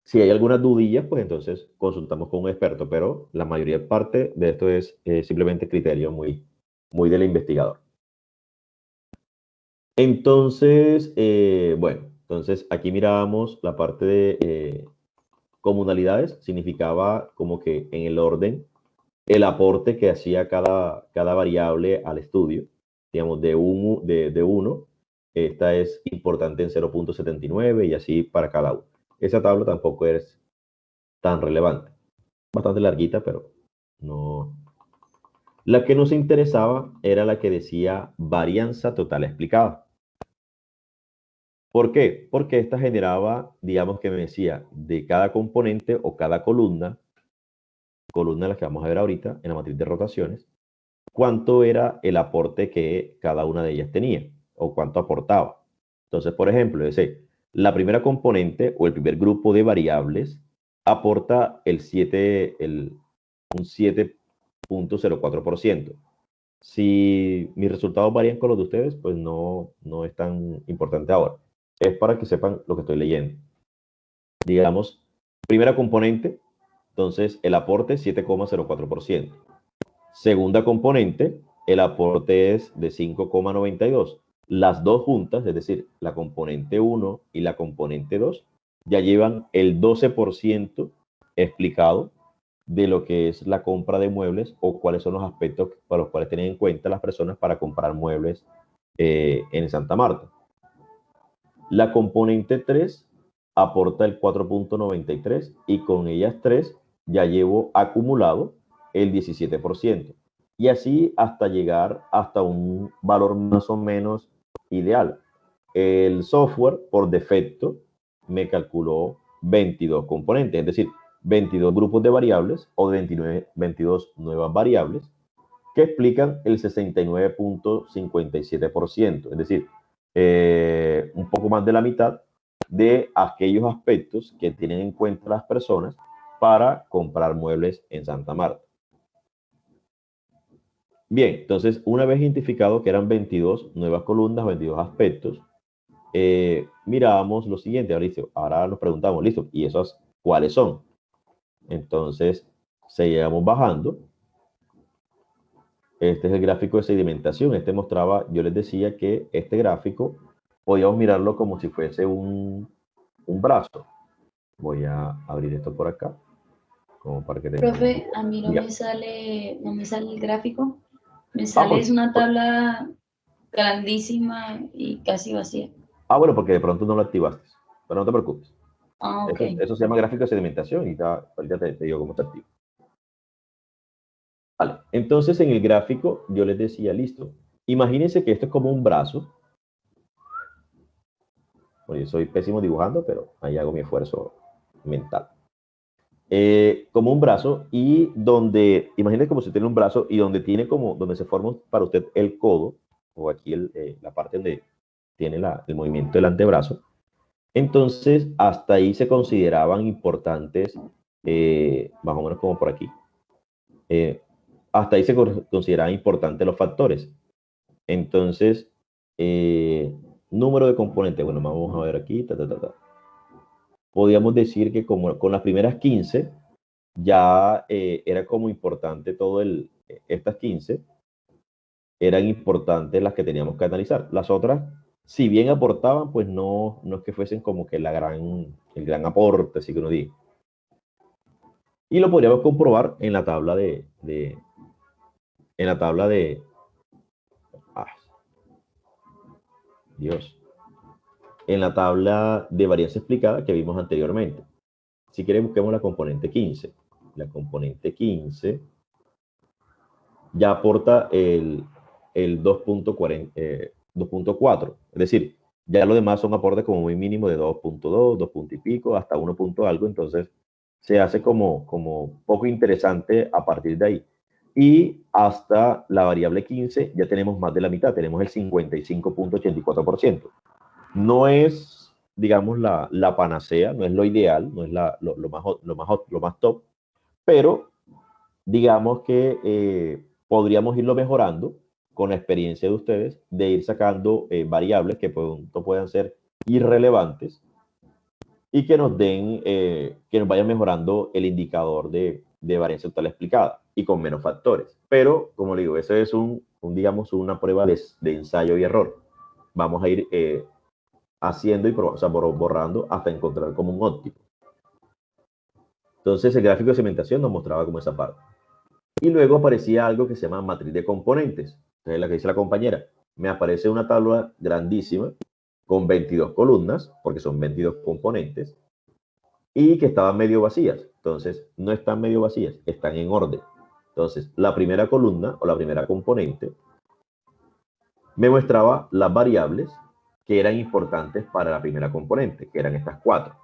Si hay alguna dudilla, pues entonces consultamos con un experto, pero la mayoría parte de esto es simplemente criterio muy del investigador. Entonces, bueno, entonces aquí mirábamos la parte de comunalidades, significaba como que en el orden el aporte que hacía cada variable al estudio, digamos, de 1, esta es importante en 0.79 y así para cada uno. Esa tabla tampoco es tan relevante, bastante larguita, pero no. La que nos interesaba era la que decía varianza total explicada. ¿Por qué? Porque esta generaba, digamos que me decía, de cada componente o cada columna la que vamos a ver ahorita en la matriz de rotaciones, cuánto era el aporte que cada una de ellas tenía o cuánto aportaba. Entonces, por ejemplo, la primera componente o el primer grupo de variables aporta un 7.04%. Si mis resultados varían con los de ustedes, pues no es tan importante ahora. Es para que sepan lo que estoy leyendo. Digamos, primera componente, entonces el aporte 7.04%. Segunda componente, el aporte es de 5.92. Las dos juntas, es decir, la componente 1 y la componente 2, ya llevan el 12% explicado de lo que es la compra de muebles o cuáles son los aspectos para los cuales tienen en cuenta las personas para comprar muebles en Santa Marta. La componente 3 aporta el 4.93 y con ellas 3 ya llevo acumulado el 17%. Y así hasta llegar hasta un valor más o menos ideal. El software por defecto me calculó 22 componentes, es decir, 22 grupos de variables o 22 nuevas variables que explican el 69.57%, es decir, un poco más de la mitad de aquellos aspectos que tienen en cuenta las personas para comprar muebles en Santa Marta. Bien, entonces una vez identificado que eran 22 nuevas columnas, 22 aspectos, mirábamos lo siguiente, ahora nos preguntamos, listo, ¿y esos cuáles son? Entonces, seguíamos bajando. Este es el gráfico de sedimentación. Este mostraba, yo les decía que este gráfico podíamos mirarlo como si fuese un brazo. Voy a abrir esto por acá. Como para que Profe, a mí no me sale el gráfico. Me sale es una tabla grandísima y casi vacía. Bueno, porque de pronto no lo activaste. Pero no te preocupes. Okay. Eso se llama gráfico de sedimentación y ahorita te digo cómo está activo. Vale, entonces en el gráfico yo les decía, listo, imagínense que esto es como un brazo. Bueno, yo soy pésimo dibujando, pero ahí hago mi esfuerzo mental. como un brazo y donde, imagínense como si tiene un brazo y donde tiene como, donde se forma para usted el codo, o aquí la parte donde tiene el movimiento del antebrazo. Entonces, hasta ahí se consideraban importantes, más o menos como por aquí. Hasta ahí se consideraban importantes los factores. Entonces, número de componentes, bueno, vamos a ver aquí, podríamos decir que como con las primeras 15, ya era como importante estas 15, eran importantes las que teníamos que analizar. Las otras, si bien aportaban, pues no es que fuesen como que el gran aporte, así que uno diga. Y lo podríamos comprobar en la tabla en la tabla de varianza explicada que vimos anteriormente. Si quieren, busquemos la componente 15. La componente 15 ya aporta el 2.4. Es decir, ya lo demás son aportes como muy mínimo de 2.2, 2 punto y pico, hasta 1 punto algo. Entonces, se hace como poco interesante a partir de ahí. Y hasta la variable 15 ya tenemos más de la mitad, tenemos el 55.84%. No es, digamos, la panacea, no es lo ideal, no es lo más top, pero digamos que podríamos irlo mejorando con la experiencia de ustedes, de ir sacando variables que puedan ser irrelevantes y que nos vayan mejorando el indicador de varianza total explicada y con menos factores. Pero, como le digo, eso es digamos, una prueba de ensayo y error. Vamos a ir haciendo y borrando hasta encontrar como un óptimo. Entonces, el gráfico de segmentación nos mostraba como esa parte. Y luego aparecía algo que se llama matriz de componentes. Entonces, la que dice la compañera, me aparece una tabla grandísima con 22 columnas, porque son 22 componentes, y que estaban medio vacías. Entonces, no están medio vacías, están en orden. Entonces, la primera columna o la primera componente me mostraba las variables que eran importantes para la primera componente, que eran estas 4.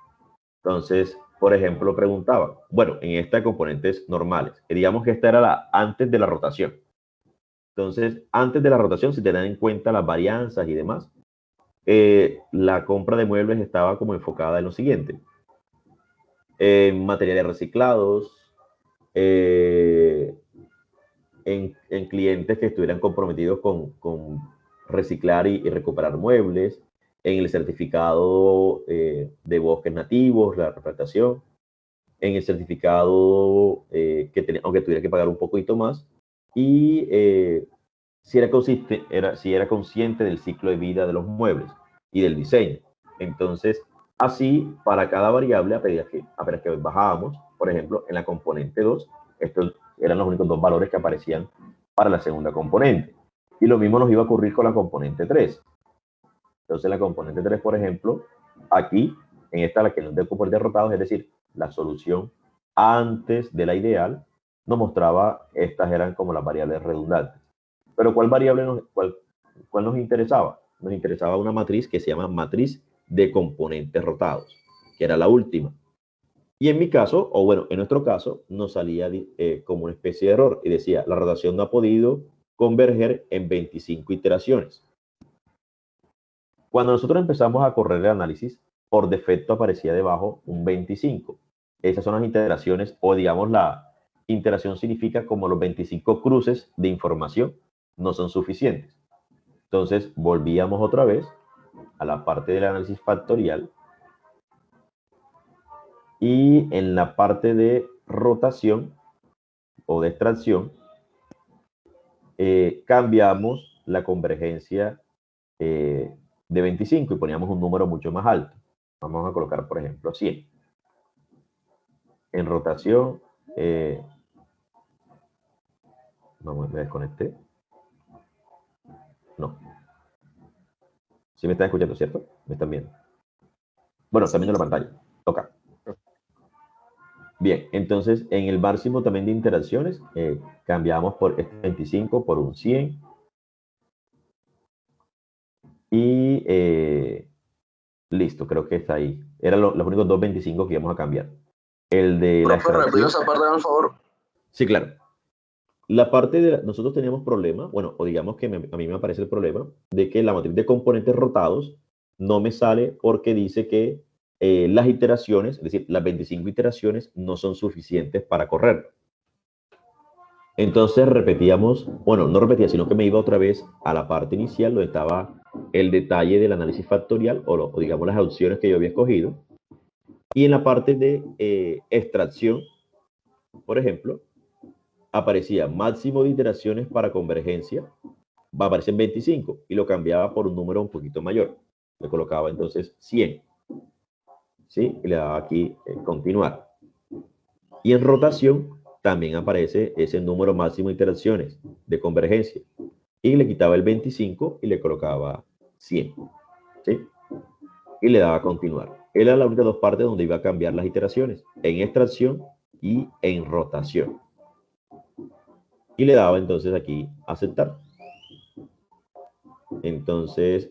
Entonces, por ejemplo, preguntaba, bueno, en esta componentes normales, digamos que esta era antes de la rotación. Entonces, antes de la rotación, si tenían en cuenta las varianzas y demás, la compra de muebles estaba como enfocada en lo siguiente. En materiales reciclados, en clientes que estuvieran comprometidos con reciclar y recuperar muebles, en el certificado de bosques nativos, la reforestación, en el certificado aunque tuviera que pagar un poquito más, y si era consciente del ciclo de vida de los muebles y del diseño. Entonces, así, para cada variable, apenas que bajábamos, por ejemplo, en la componente 2, estos eran los únicos 2 valores que aparecían para la segunda componente. Y lo mismo nos iba a ocurrir con la componente 3. Entonces, la componente 3, por ejemplo, aquí, en esta, la que nos dejó por derrotados, es decir, la solución antes de la ideal, nos mostraba, estas eran como las variables redundantes. Pero ¿cuál variable cuál nos interesaba? Nos interesaba una matriz que se llama matriz de componentes rotados, que era la última. Y en mi caso, o bueno, en nuestro caso, nos salía como una especie de error y decía, la rotación no ha podido converger en 25 iteraciones. Cuando nosotros empezamos a correr el análisis, por defecto aparecía debajo un 25. Esas son las iteraciones, o digamos la iteración significa como los 25 cruces de información no son suficientes. Entonces volvíamos otra vez a la parte del análisis factorial y en la parte de rotación o de extracción cambiamos la convergencia de 25 y poníamos un número mucho más alto. Vamos a colocar, por ejemplo, 100. En rotación, me desconecté. No. ¿Sí me están escuchando, cierto? ¿Me están viendo? Bueno, están viendo la pantalla. Toca. Bien, entonces en el máximo también de interacciones cambiamos por este 25 por un 100. Y listo, creo que está ahí. Eran los únicos 2 25 que íbamos a cambiar. El de la Profe, repite extracción. esa parte, por favor. Sí, claro. La parte de nosotros teníamos problema, bueno, o digamos que a mí me aparece el problema de que la matriz de componentes rotados no me sale porque dice que las iteraciones, es decir, las 25 iteraciones no son suficientes para correr. Entonces repetíamos, bueno, no repetía, sino que me iba otra vez a la parte inicial donde estaba el detalle del análisis factorial o digamos las opciones que yo había escogido. Y en la parte de extracción, por ejemplo, aparecía máximo de iteraciones para convergencia, va a aparecer 25 y lo cambiaba por un número un poquito mayor. Le colocaba entonces 100. ¿Sí? Y le daba aquí continuar. Y en rotación también aparece ese número máximo de iteraciones de convergencia. Y le quitaba el 25 y le colocaba 100. ¿Sí? Y le daba continuar. Eran las únicas dos partes donde iba a cambiar las iteraciones, en extracción y en rotación. Y le daba entonces aquí aceptar. Entonces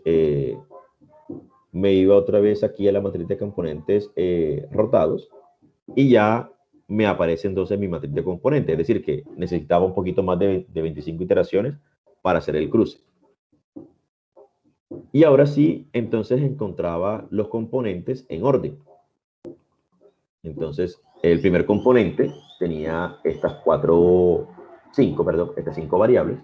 me iba otra vez aquí a la matriz de componentes rotados y ya me aparece entonces mi matriz de componentes. Es decir, que necesitaba un poquito más de 25 iteraciones para hacer el cruce. Y ahora sí, entonces encontraba los componentes en orden. Entonces, el primer componente tenía estas estas cinco variables.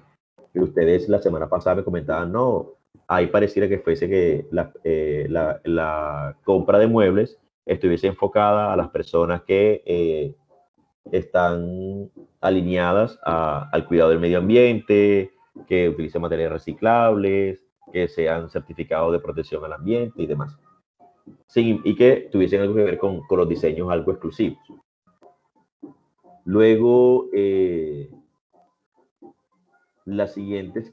Y ustedes la semana pasada me comentaban, no, ahí pareciera que fuese que la compra de muebles estuviese enfocada a las personas que están alineadas al cuidado del medio ambiente, que utilicen materiales reciclables, que sean certificados de protección al ambiente y demás. Sí, y que tuviesen algo que ver con los diseños algo exclusivos. Luego, las siguientes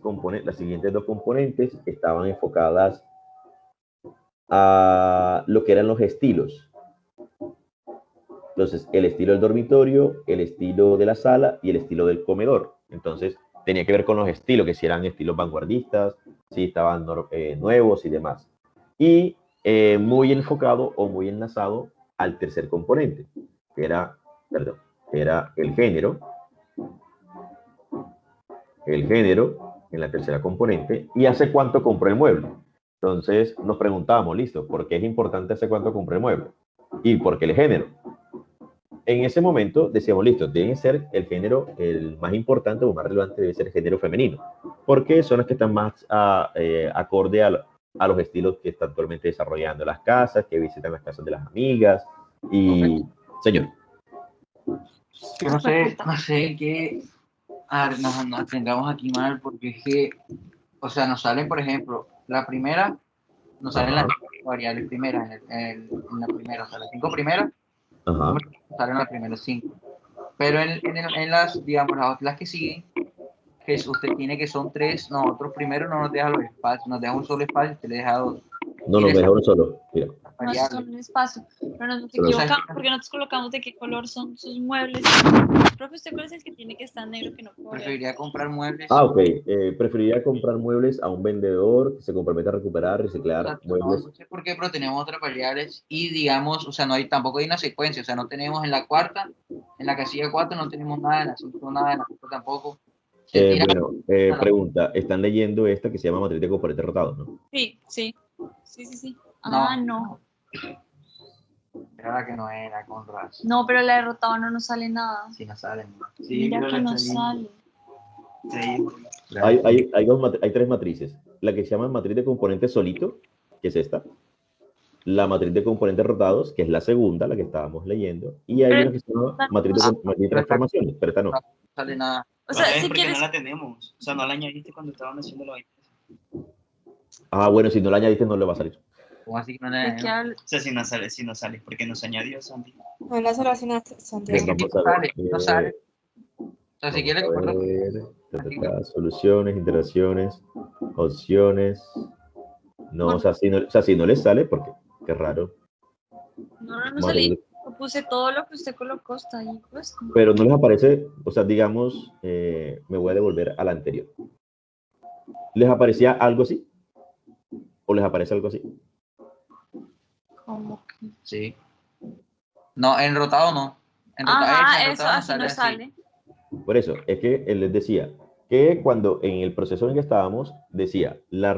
dos componentes estaban enfocadas a lo que eran los estilos. Entonces, el estilo del dormitorio, el estilo de la sala y el estilo del comedor. Entonces, tenía que ver con los estilos, que si eran estilos vanguardistas, si estaban nuevos y demás. Y muy enfocado o muy enlazado al tercer componente, que era el género. El género en la tercera componente y hace cuánto compró el mueble. Entonces nos preguntábamos, listo, ¿por qué es importante hace cuánto compró el mueble? ¿Y por qué el género? En ese momento decíamos, listo, debe ser el género el más importante o más relevante, debe ser el género femenino, porque son los que están más acorde a los estilos que están actualmente desarrollando las casas, que visitan las casas de las amigas y... Señor. Yo no sé qué nos tengamos aquí mal, porque es que, o sea, nos salen, por ejemplo, la primera, nos salen las variables primeras, en la primera, o sea, las 5 primeras, nos salen las primeras 5. Pero en las, digamos, las que siguen, que usted tiene que son 3, nosotros primero no nos deja los espacios, nos deja un solo espacio, usted le deja 2. No, me deja uno solo. Mira. No, son un espacio, pero nos equivocamos porque nosotros colocamos de qué color son sus muebles. Profe, ¿usted cuál es el que tiene que estar negro que no puede? Preferiría comprar muebles. Ah, ok. Preferiría comprar muebles a un vendedor que se comprometa a recuperar, reciclar. Exacto, muebles. No sé por qué, pero tenemos otras variables y digamos, o sea, tampoco hay una secuencia, o sea, no tenemos en la cuarta, en la casilla 4 no tenemos nada, en la 5 nada, en la 4 tampoco. Pregunta, ¿están leyendo esta que se llama matriz de componentes rotados, no? Sí. Ah, no. Era la que no era, con razón. No, pero la de rotado no nos sale nada. Sí, no sale. Sí, mira que no sale. Sí. Hay tres matrices. La que se llama matriz de componentes solito, que es esta. La matriz de componentes rotados, que es la segunda, la que estábamos leyendo. Y hay una que se llama matriz de transformaciones, pero esta no. No sale nada. O sea, si quieres... no la tenemos. O sea, no la añadiste cuando estábamos haciendo la vaina. Ah, bueno, si no la añadiste no le va a salir. ¿Cómo así que no le O sea, si no sale, porque nos añadió Santi. No la solucionaste, Santiago. No sale. O sea, si quieres... Soluciones, interacciones, opciones. No, o sea, si no les sale, porque qué raro. No salí. Yo puse todo lo que usted colocó, está ahí puesto. Pero no les aparece, o sea, digamos, me voy a devolver a la anterior. ¿Les aparecía algo así? ¿O les aparece algo así? ¿Cómo que? Sí. No, en rotado no. En Ajá, en eso rotado así no así. sale. Por eso, es que él les decía que cuando en el proceso en que estábamos, decía, la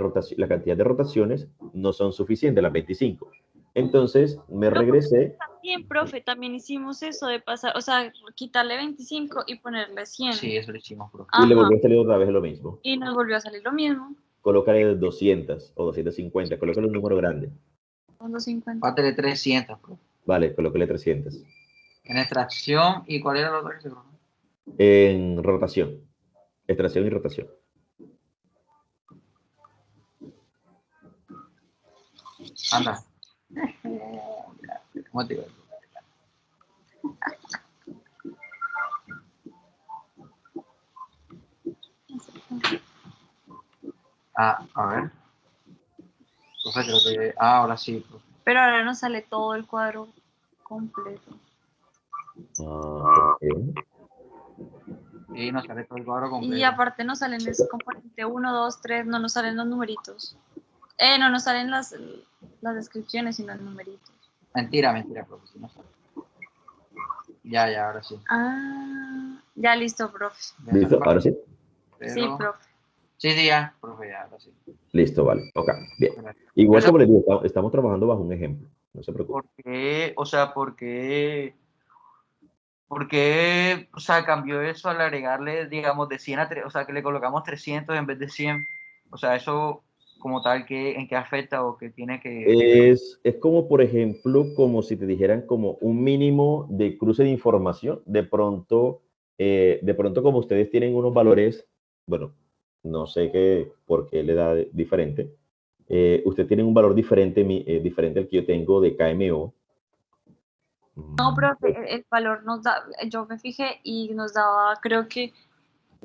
cantidad de rotaciones no son suficientes, las 25. Entonces me regresé. También, profe, también hicimos eso de pasar, o sea, quitarle 25 y ponerle 100. Sí, eso lo hicimos, profe. Y le Ajá. volvió a salir otra vez lo mismo. Y nos volvió a salir lo mismo. Colócale 200 o 250, colócale un número grande. 250. Pátele 300, profe. Vale, colócale 300. En extracción, ¿y cuál era la otra que se colocó? En rotación. Extracción y rotación. Anda. ¿Cómo te digo? A ver. Profe, creo que... ahora sí, profe. Pero ahora nos sale todo el cuadro completo. Y nos sale todo el cuadro completo. Y aparte nos salen ese componente 1, 2, 3, no nos salen los numeritos. No nos salen las descripciones, sino los numeritos. Mentira, profe. Si no sale. Ya, ahora sí. Ya listo, profe. ¿Listo? ¿Ahora sí? Sí, profe. Sí, ya, profe, ya, ahora sí. Listo, vale. Ok, bien. Igual como les digo, estamos trabajando bajo un ejemplo. No se preocupen. ¿Por qué? O sea, ¿por qué, o sea, cambió eso al agregarle, digamos, de 100 a 3, o sea, que le colocamos 300 en vez de 100? O sea, eso como tal, ¿en qué afecta o qué tiene que... Es como, por ejemplo, como si te dijeran como un mínimo de cruce de información. De pronto como ustedes tienen unos valores, bueno, no sé por qué le da diferente. Usted tiene un valor diferente, diferente al que yo tengo de KMO. No, profe, el valor nos da, yo me fijé y nos daba, creo que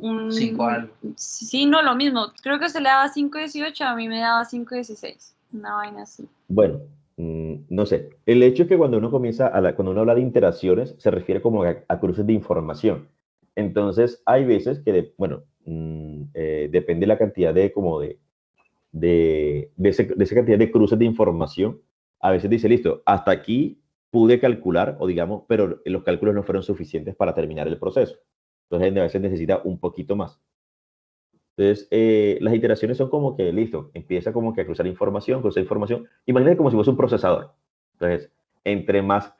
5 algo. Sí, no, lo mismo. Creo que usted le daba 5.18, a mí me daba 5.16. Una vaina así. Bueno, no sé. El hecho es que cuando uno comienza, cuando uno habla de interacciones, se refiere como a cruces de información. Entonces, hay veces que, depende de la cantidad de esa cantidad de cruces de información. A veces dice, listo, hasta aquí pude calcular, o digamos, pero los cálculos no fueron suficientes para terminar el proceso. Entonces, a veces necesita un poquito más. Entonces, las iteraciones son como que, listo, empieza como que a cruzar información. Imagínate como si fuese un procesador. Entonces, entre más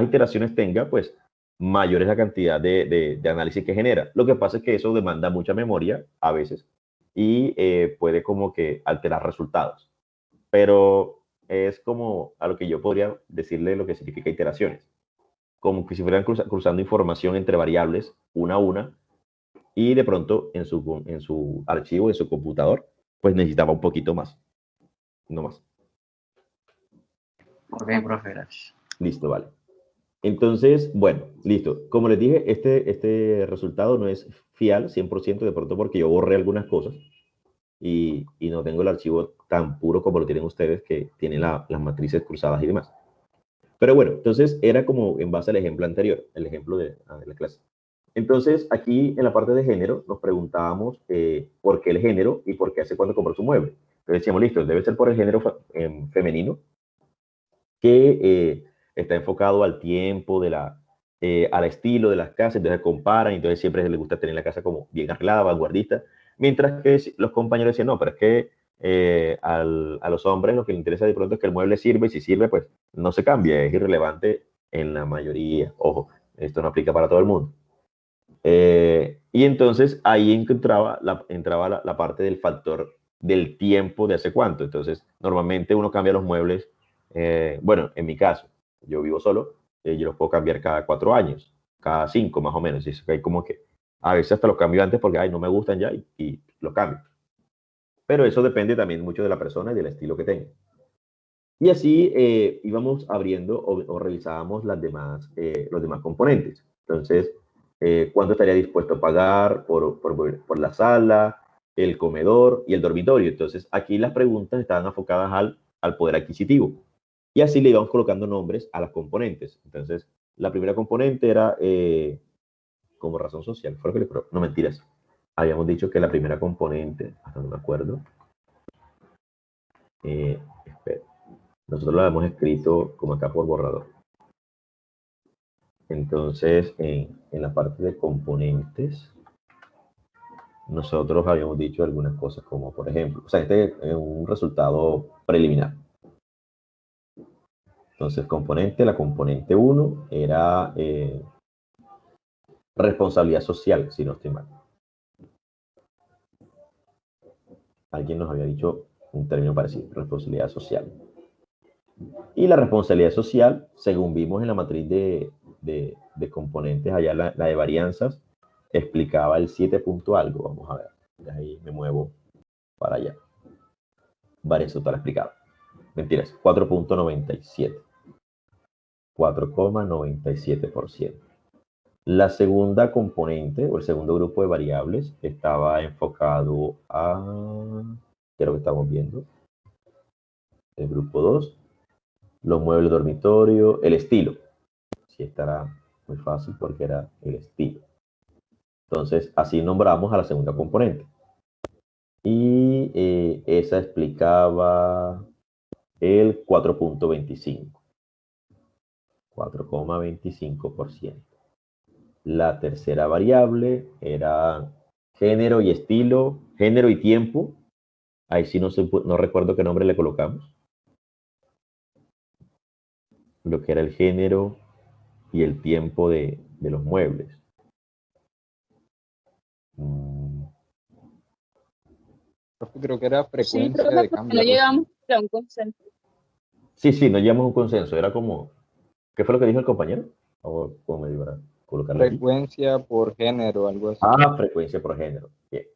iteraciones tenga, pues mayor es la cantidad de análisis que genera. Lo que pasa es que eso demanda mucha memoria a veces y puede como que alterar resultados. Pero es como a lo que yo podría decirle lo que significa iteraciones. Como que si fueran cruzando información entre variables, una a una, y de pronto en su archivo, en su computador, pues necesitaba un poquito más, no más. Ok, profe, gracias. Listo, vale. Entonces, bueno, listo. Como les dije, este resultado no es fiel 100%, de pronto porque yo borré algunas cosas y no tengo el archivo tan puro como lo tienen ustedes, que tienen las matrices cruzadas y demás. Pero bueno, entonces era como en base al ejemplo anterior, el ejemplo de la clase. Entonces, aquí en la parte de género nos preguntábamos por qué el género y por qué hace cuando compró su mueble. Entonces decíamos, listo, debe ser por el género femenino, que está enfocado al tiempo, al estilo de las casas, entonces comparan, entonces siempre les gusta tener la casa como bien arreglada, vanguardista, mientras que los compañeros decían, no, pero es que a los hombres lo que les interesa de pronto es que el mueble sirve, y si sirve, pues no se cambia, es irrelevante en la mayoría. Ojo, esto no aplica para todo el mundo. Y entonces ahí entraba la parte del factor del tiempo de hace cuánto. Entonces, normalmente uno cambia los muebles. Bueno, en mi caso, yo vivo solo, yo los puedo cambiar cada 4 años, cada 5 más o menos. Y eso que hay como que a veces hasta los cambio antes porque no me gustan ya y los cambio. Pero eso depende también mucho de la persona y del estilo que tenga. Y así íbamos abriendo o revisábamos los demás componentes. Entonces, ¿cuánto estaría dispuesto a pagar por la sala, el comedor y el dormitorio? Entonces, aquí las preguntas estaban enfocadas al poder adquisitivo. Y así le íbamos colocando nombres a las componentes. Entonces, la primera componente era como razón social. Fue lo que no, mentiras. Habíamos dicho que la primera componente, hasta no me acuerdo. Espera. Nosotros lo hemos escrito como acá por borrador. Entonces, en la parte de componentes, nosotros habíamos dicho algunas cosas como, por ejemplo, o sea, este es un resultado preliminar. Entonces, la componente 1 era responsabilidad social, si no estoy mal. Alguien nos había dicho un término parecido, responsabilidad social. Y la responsabilidad social, según vimos en la matriz de componentes, allá la de varianzas, explicaba el 7 punto algo. Vamos a ver, de ahí me muevo para allá. Varianza total explicada. Mentiras, 4.97. 4,97%. La segunda componente, o el segundo grupo de variables, estaba enfocado a, ¿qué es lo que estamos viendo? El grupo 2, los muebles de dormitorio, el estilo. Sí, estará muy fácil porque era el estilo. Entonces, así nombramos a la segunda componente. Y esa explicaba el 4.25. 4,25%. La tercera variable era género y estilo, género y tiempo. Ahí sí no recuerdo qué nombre le colocamos. Lo que era el género y el tiempo de los muebles. Creo que era frecuencia de cambio. No llegamos a un consenso. Sí, no llegamos a un consenso. Era como, ¿qué fue lo que dijo el compañero? O cómo me dio para colocarlo aquí. Frecuencia por género, algo así. Ah, frecuencia por género. Bien.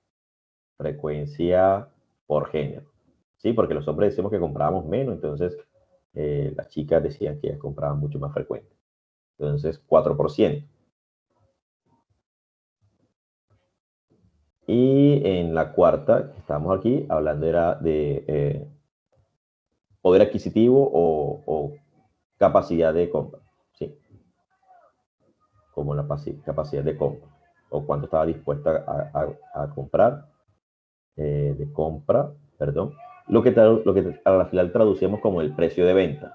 Frecuencia por género. Sí, porque los hombres decimos que comprábamos menos, entonces las chicas decían que ellas compraban mucho más frecuente. Entonces, 4%. Y en la cuarta, que estamos aquí, hablando era de poder adquisitivo o capacidad de compra. Sí. Como la capacidad de compra. O cuánto estaba dispuesta a comprar. De compra, perdón. Lo que a la final traducíamos como el precio de venta.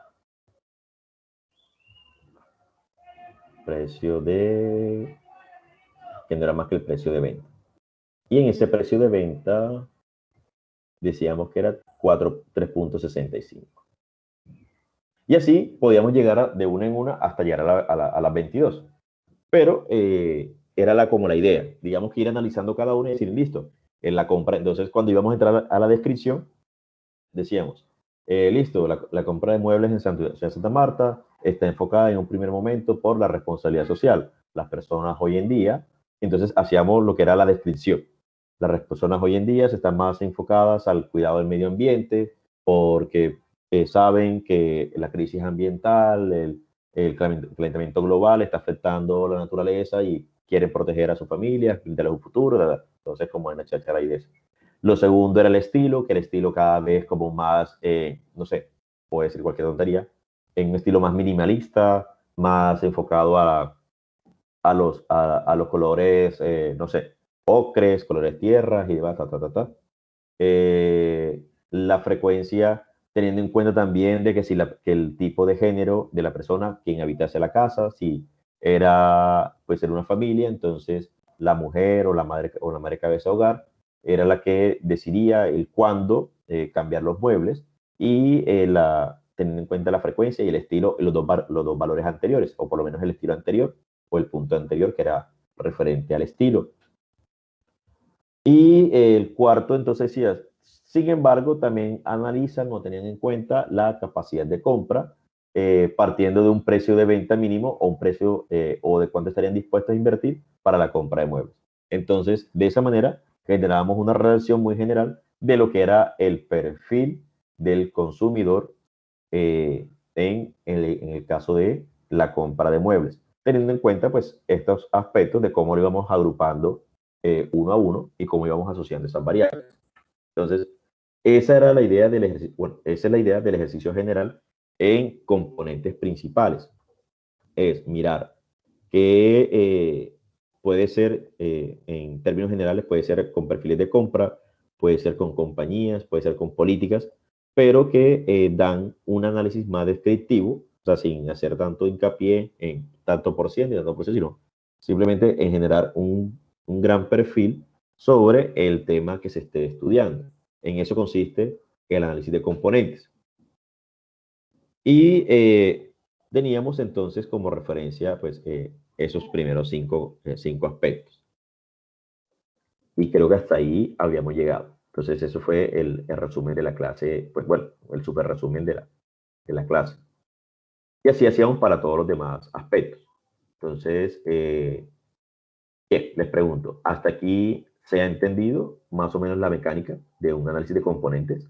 Precio de... que no era más que el precio de venta. Y en ese precio de venta decíamos que era 3.65. Y así podíamos llegar de una en una hasta llegar a las 22. Pero era como la idea. Digamos que ir analizando cada una y decir, listo, en la compra. Entonces, cuando íbamos a entrar a la descripción, decíamos, listo, la compra de muebles en Santa Marta está enfocada en un primer momento por la responsabilidad social. Las personas hoy en día, entonces hacíamos lo que era la descripción. Las personas hoy en día están más enfocadas al cuidado del medio ambiente porque saben que la crisis ambiental, el calentamiento global está afectando la naturaleza y quieren proteger a su familia, de un futuro. ¿Verdad? Entonces, como en la cháchara y de eso. Lo segundo era el estilo, que el estilo cada vez como más, no sé, puedo decir cualquier tontería, en un estilo más minimalista, más enfocado a los colores, no sé, ocres, colores tierras y demás, la frecuencia, teniendo en cuenta también de que si que el tipo de género de la persona, quien habitase la casa, si era, pues, en una familia, entonces la mujer o la madre cabeza de hogar era la que decidía el cuándo cambiar los muebles y teniendo en cuenta la frecuencia y el estilo, los dos valores anteriores, o por lo menos el estilo anterior o el punto anterior que era referente al estilo. Y el cuarto, entonces, decía, sin embargo, también analizan o tenían en cuenta la capacidad de compra, partiendo de un precio de venta mínimo o un precio o de cuánto estarían dispuestos a invertir para la compra de muebles. Entonces, de esa manera, generábamos una relación muy general de lo que era el perfil del consumidor en el caso de la compra de muebles, teniendo en cuenta pues estos aspectos de cómo lo íbamos agrupando uno a uno y cómo íbamos asociando esas variables. Entonces, esa era la idea del ejercicio, bueno, esa es la idea del ejercicio general en componentes principales. Es mirar que puede ser, en términos generales, puede ser con perfiles de compra, puede ser con compañías, puede ser con políticas, pero que dan un análisis más descriptivo O sea, sin hacer tanto hincapié en tanto por ciento y tanto por ciento, sino simplemente en generar un gran perfil sobre el tema que se esté estudiando. En eso consiste el análisis de componentes. Y teníamos entonces como referencia pues, esos primeros cinco aspectos. Y creo que hasta ahí habíamos llegado. Entonces eso fue el resumen de la clase, pues bueno, el super resumen de la clase. Y así hacíamos para todos los demás aspectos. Entonces, les pregunto, ¿hasta aquí se ha entendido más o menos la mecánica de un análisis de componentes?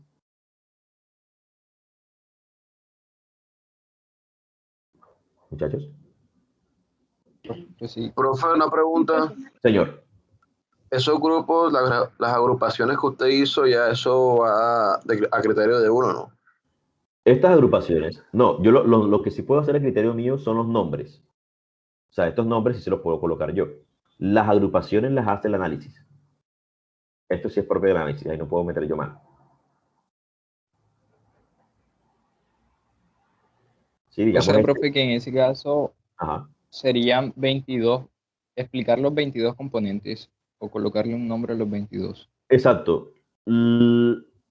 Muchachos. Pues sí. Profe, una pregunta. Señor. Esos grupos, las agrupaciones que usted hizo, ya eso va a criterio de uno, ¿no? Estas agrupaciones, no, yo lo que sí puedo hacer a criterio mío son los nombres. O sea, estos nombres sí se los puedo colocar yo. Las agrupaciones las hace el análisis. Esto sí es propio del análisis, ahí no puedo meter yo mano. Sí, digamos, o sea, profe, que en ese caso serían 22, explicar los 22 componentes o colocarle un nombre a los 22. Exacto.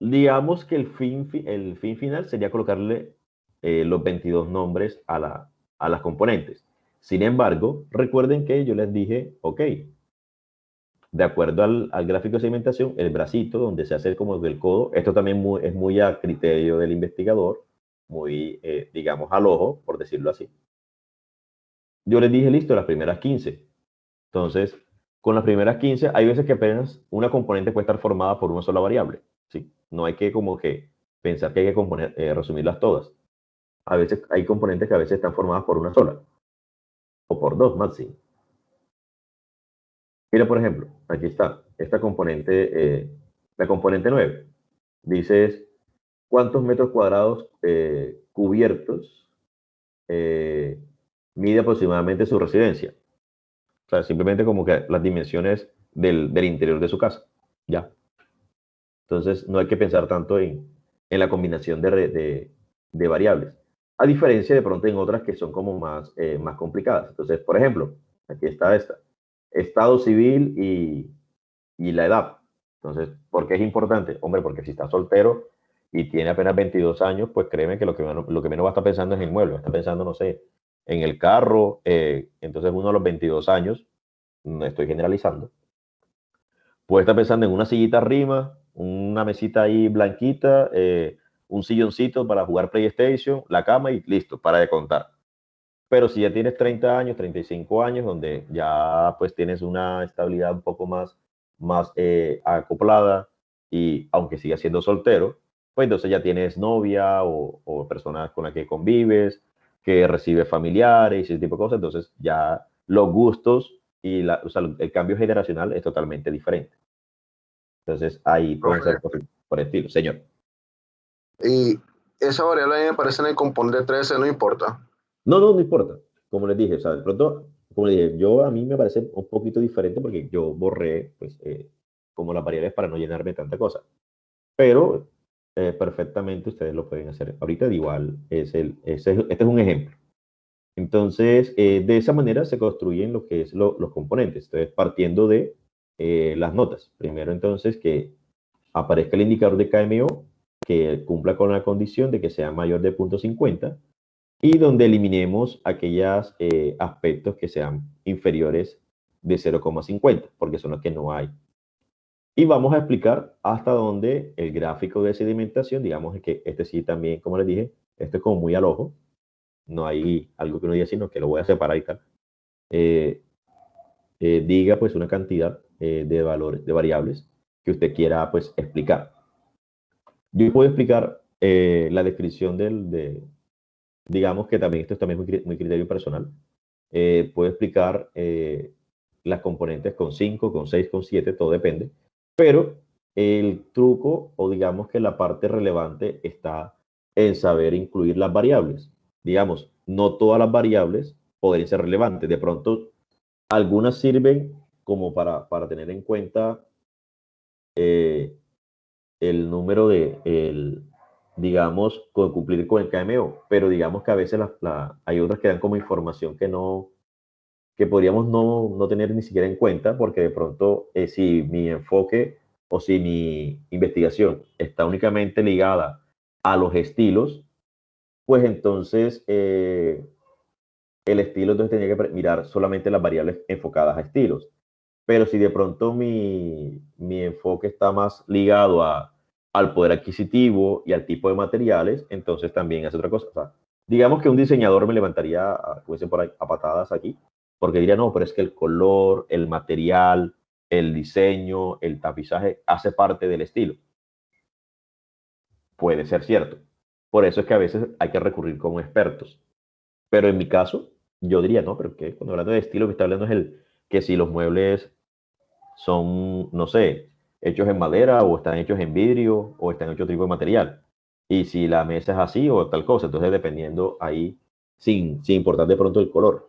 Digamos que el fin final sería colocarle los 22 nombres a las componentes. Sin embargo, recuerden que yo les dije, ok, de acuerdo al gráfico de segmentación, el bracito donde se hace como del codo, esto también es muy a criterio del investigador, muy, digamos, al ojo, por decirlo así. Yo les dije, listo, las primeras 15. Entonces, con las primeras 15, hay veces que apenas una componente puede estar formada por una sola variable, ¿sí? No hay que como que pensar que hay que resumirlas todas. A veces hay componentes que a veces están formadas por una sola, o por dos máximo. Mira, por ejemplo, aquí está, esta componente, la componente 9. Dices, ¿cuántos metros cuadrados cubiertos mide aproximadamente su residencia? O sea, simplemente como que las dimensiones del interior de su casa, ya. Entonces, no hay que pensar tanto en la combinación de variables. A diferencia de pronto en otras que son como más complicadas. Entonces, por ejemplo, aquí está esta. Estado civil y la edad. Entonces, ¿por qué es importante? Hombre, porque si está soltero y tiene apenas 22 años, pues créeme que lo que menos va a estar pensando es en el inmueble, está pensando, no sé, en el carro. Entonces, uno a los 22 años, no estoy generalizando, puede estar pensando en una sillita arriba, una mesita ahí blanquita, un silloncito para jugar PlayStation, la cama y listo, para de contar. Pero si ya tienes 30 años, 35 años, donde ya pues tienes una estabilidad un poco más acoplada y aunque sigas siendo soltero, pues entonces ya tienes novia o personas con las que convives, que recibes familiares y ese tipo de cosas, entonces ya los gustos y o sea, el cambio generacional es totalmente diferente. Entonces ahí pueden ser por estilo, señor. Y esa variable a mí me parece en el componente 13, no importa. No importa. Como les dije, o sea, de pronto, como les dije, a mí me parece un poquito diferente porque yo borré, pues, como las variables para no llenarme de tanta cosa. Pero perfectamente ustedes lo pueden hacer. Ahorita igual, este es un ejemplo. Entonces, de esa manera se construyen lo que es los componentes. Entonces, partiendo de las notas. Primero, entonces, que aparezca el indicador de KMO, que cumpla con la condición de que sea mayor de 0.50 y donde eliminemos aquellos aspectos que sean inferiores de 0,50, porque son los que no hay. Y vamos a explicar hasta dónde el gráfico de sedimentación, digamos que este sí también, como les dije, esto es como muy al ojo, no hay algo que uno diga, sino que lo voy a separar y tal. Diga pues una cantidad de valores, de variables que usted quiera pues explicar. Yo puedo explicar la descripción digamos que también esto es también muy criterio personal. Puedo explicar las componentes con 5, con 6, con 7, todo depende. Pero el truco, o digamos que la parte relevante está en saber incluir las variables. Digamos, no todas las variables podrían ser relevantes. De pronto, algunas sirven como para tener en cuenta el número digamos, cumplir con el KMO, pero digamos que a veces hay otras que dan como información que podríamos no tener ni siquiera en cuenta, porque de pronto si mi enfoque o si mi investigación está únicamente ligada a los estilos, pues entonces el estilo entonces tenía que mirar solamente las variables enfocadas a estilos. Pero si de pronto mi enfoque está más ligado al poder adquisitivo y al tipo de materiales, entonces también es otra cosa. O sea, digamos que un diseñador me levantaría, como dicen por ahí, a patadas aquí, porque diría, no, pero es que el color, el material, el diseño, el tapizaje hace parte del estilo. Puede ser cierto. Por eso es que a veces hay que recurrir con expertos. Pero en mi caso, yo diría, no, pero que cuando hablando de estilo, me está hablando es el que si los muebles son, no sé, hechos en madera o están hechos en vidrio o están hechos de tipo de material. Y si la mesa es así o tal cosa, entonces dependiendo ahí, sin importar de pronto el color.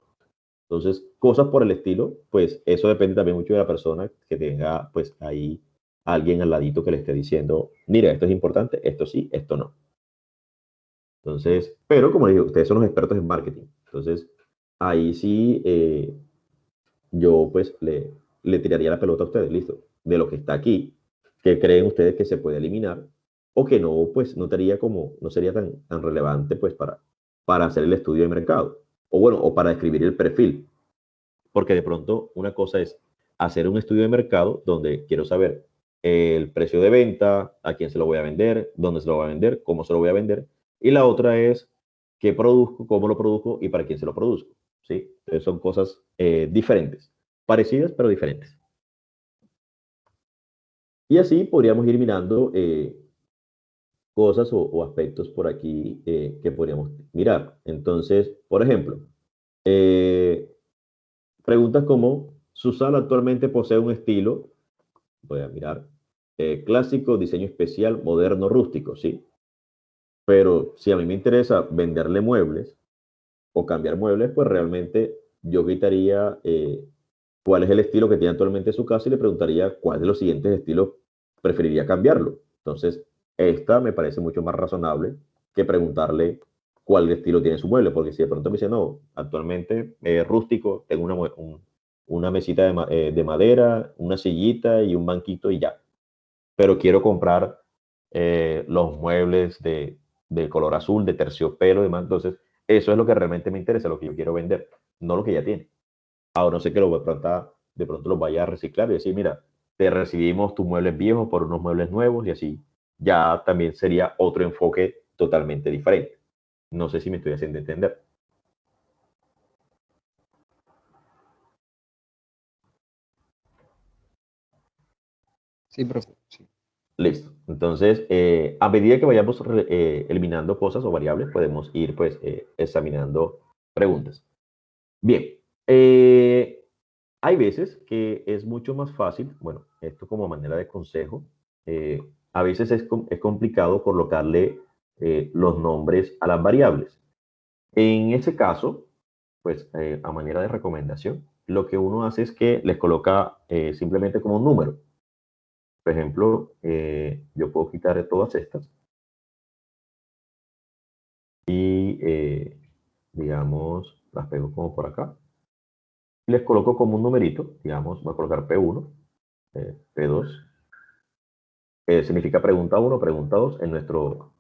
Entonces, cosas por el estilo, pues eso depende también mucho de la persona que tenga, pues ahí alguien al ladito que le esté diciendo, mira, esto es importante, esto sí, esto no. Entonces, pero como les digo, ustedes son los expertos en marketing. Entonces, ahí sí, yo pues le tiraría la pelota a ustedes, listo, de lo que está aquí, que creen ustedes que se puede eliminar o que no, pues no sería como, no sería tan relevante pues para hacer el estudio de mercado o bueno, o para describir el perfil, porque de pronto una cosa es hacer un estudio de mercado donde quiero saber el precio de venta, a quién se lo voy a vender, dónde se lo voy a vender, cómo se lo voy a vender, y la otra es qué produzco, cómo lo produzco y para quién se lo produzco, ¿sí? Entonces son cosas diferentes, parecidas pero diferentes. Y así podríamos ir mirando cosas o aspectos por aquí que podríamos mirar. Entonces, por ejemplo, eh, preguntas como, ¿su sala actualmente posee un estilo? Voy a mirar. Clásico, diseño especial, moderno, rústico, ¿sí? Pero si a mí me interesa venderle muebles o cambiar muebles, pues realmente yo quitaría cuál es el estilo que tiene actualmente su casa y le preguntaría cuál de los siguientes estilos preferiría cambiarlo. Entonces, esta me parece mucho más razonable que preguntarle cuál estilo tiene su mueble, porque si de pronto me dice, no, actualmente rústico, tengo una mesita de madera, una sillita y un banquito y ya. Pero quiero comprar los muebles de color azul, de terciopelo y demás. Entonces, eso es lo que realmente me interesa, lo que yo quiero vender, no lo que ya tiene. Ahora no sé que de pronto los vaya a reciclar y decir, mira, te recibimos tus muebles viejos por unos muebles nuevos y así. Ya también sería otro enfoque totalmente diferente. No sé si me estoy haciendo entender. Sí, profe. Sí. Listo. Entonces, a medida que vayamos eliminando cosas o variables, podemos ir pues examinando preguntas. Bien. Hay veces que es mucho más fácil, bueno, esto como manera de consejo, a veces es complicado colocarle los nombres a las variables. En ese caso, pues a manera de recomendación, lo que uno hace es que les coloca simplemente como un número. Por ejemplo, yo puedo quitar todas estas y, digamos, las pego como por acá. Les coloco como un numerito, digamos, voy a colocar P1, P2, significa pregunta 1, pregunta 2 en nuestro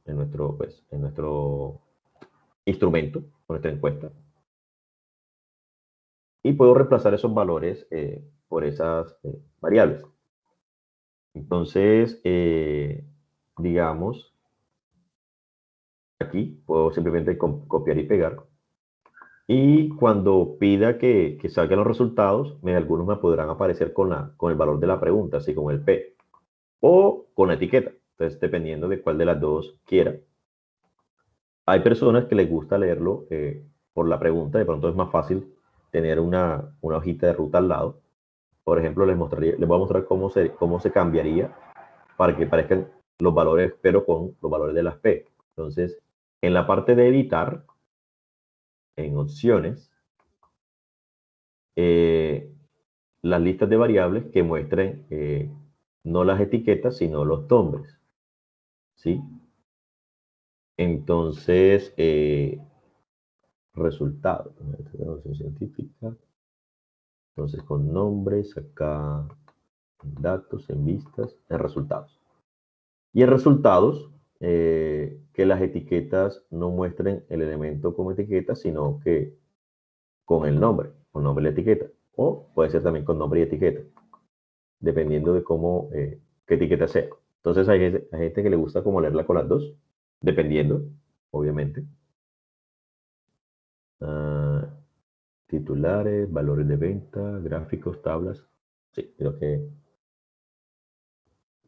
instrumento, con nuestra encuesta. Y puedo reemplazar esos valores por esas variables. Entonces, digamos, aquí puedo simplemente copiar y pegar. Y cuando pida que salgan los resultados, algunos me podrán aparecer con el valor de la pregunta, así como el P, o con la etiqueta. Entonces, dependiendo de cuál de las dos quiera. Hay personas que les gusta leerlo por la pregunta, de pronto es más fácil tener una hojita de ruta al lado. Por ejemplo, les voy a mostrar cómo se cambiaría para que parezcan los valores, pero con los valores de las P. Entonces, en la parte de editar, en opciones, las listas de variables que muestren no las etiquetas, sino los nombres. ¿Sí? Entonces, resultados. Traducción científica. Entonces, con nombres, acá en datos, en vistas, en resultados. Y en resultados, que las etiquetas no muestren el elemento como etiqueta, sino que con el nombre, con nombre y la etiqueta. O puede ser también con nombre y etiqueta, dependiendo de cómo, qué etiqueta sea. Entonces hay gente que le gusta como leerla con las dos, dependiendo, obviamente. Titulares, valores de venta, gráficos, tablas. Sí, creo que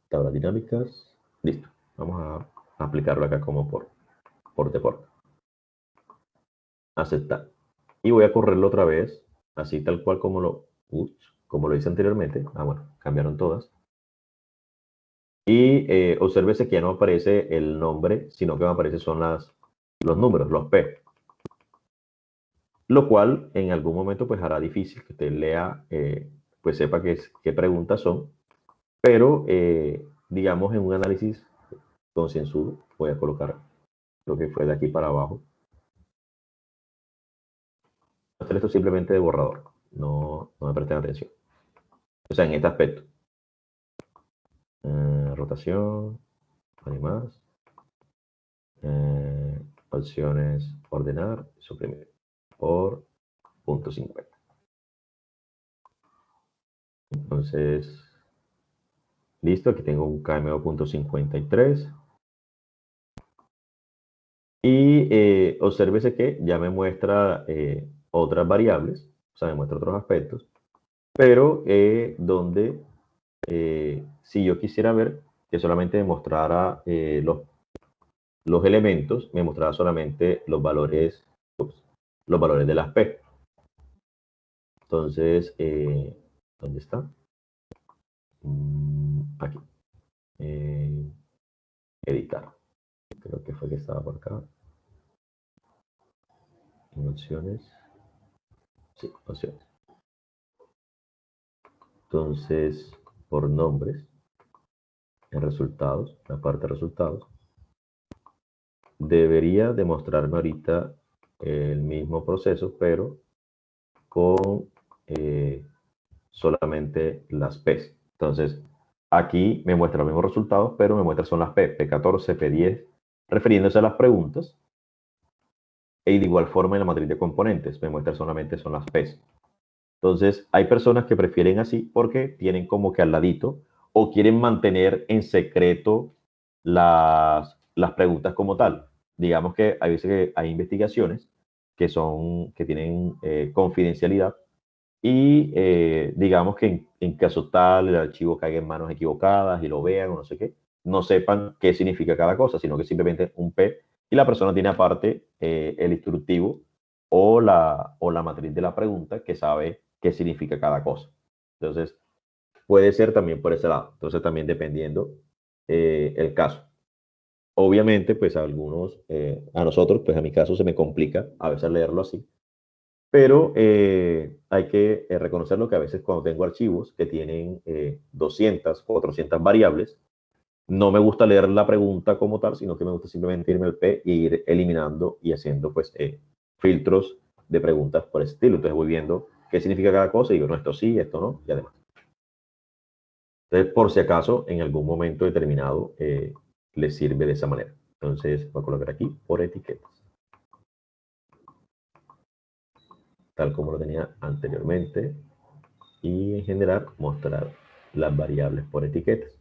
tablas dinámicas. Listo. Vamos a aplicarlo acá como por default. Aceptar. Y voy a correrlo otra vez, así tal cual como como lo hice anteriormente. Bueno, cambiaron todas. Y obsérvese que ya no aparece el nombre, sino que me aparecen son los números, los P. Lo cual en algún momento pues hará difícil que usted lea, pues sepa qué preguntas son. Pero digamos en un análisis concienzudo, voy a colocar lo que fue de aquí para abajo. Hacer esto simplemente de borrador, no me presten atención. O sea, en este aspecto. Rotación, animadas. Opciones, ordenar, suprimir por punto 50. Entonces, listo, aquí tengo un KMO.53. Y obsérvese que ya me muestra otras variables, o sea, me muestra otros aspectos, pero donde si yo quisiera ver que solamente me mostrara los elementos, me mostrará solamente los valores de las P. Entonces, ¿dónde está? Aquí. Editar. Creo que fue que estaba por acá. En opciones. Sí, opciones. Entonces, por nombres, en resultados, la parte de resultados, debería demostrarme ahorita el mismo proceso, pero con solamente las P. Entonces, aquí me muestra los mismos resultados, pero me muestra son las P, P14, P10, refiriéndose a las preguntas. Y de igual forma en la matriz de componentes, me muestra solamente son las P. Entonces, hay personas que prefieren así porque tienen como que al ladito o quieren mantener en secreto las preguntas como tal. Digamos que hay veces que hay investigaciones que tienen confidencialidad y digamos que en caso tal el archivo caiga en manos equivocadas y lo vean o no sé qué, no sepan qué significa cada cosa, sino que simplemente un P y la persona tiene aparte el instructivo o la matriz de la pregunta que sabe qué significa cada cosa. Entonces, puede ser también por ese lado. Entonces, también dependiendo el caso. Obviamente, pues a algunos, a nosotros, pues a mi caso se me complica a veces leerlo así. Pero hay que reconocerlo que a veces cuando tengo archivos que tienen 200, 400 variables, no me gusta leer la pregunta como tal, sino que me gusta simplemente irme al P e ir eliminando y haciendo pues filtros de preguntas por ese estilo. Entonces voy viendo qué significa cada cosa y digo, no, esto sí, esto no, y además. Entonces, por si acaso, en algún momento determinado les sirve de esa manera. Entonces, voy a colocar aquí por etiquetas. Tal como lo tenía anteriormente. Y en general, mostrar las variables por etiquetas.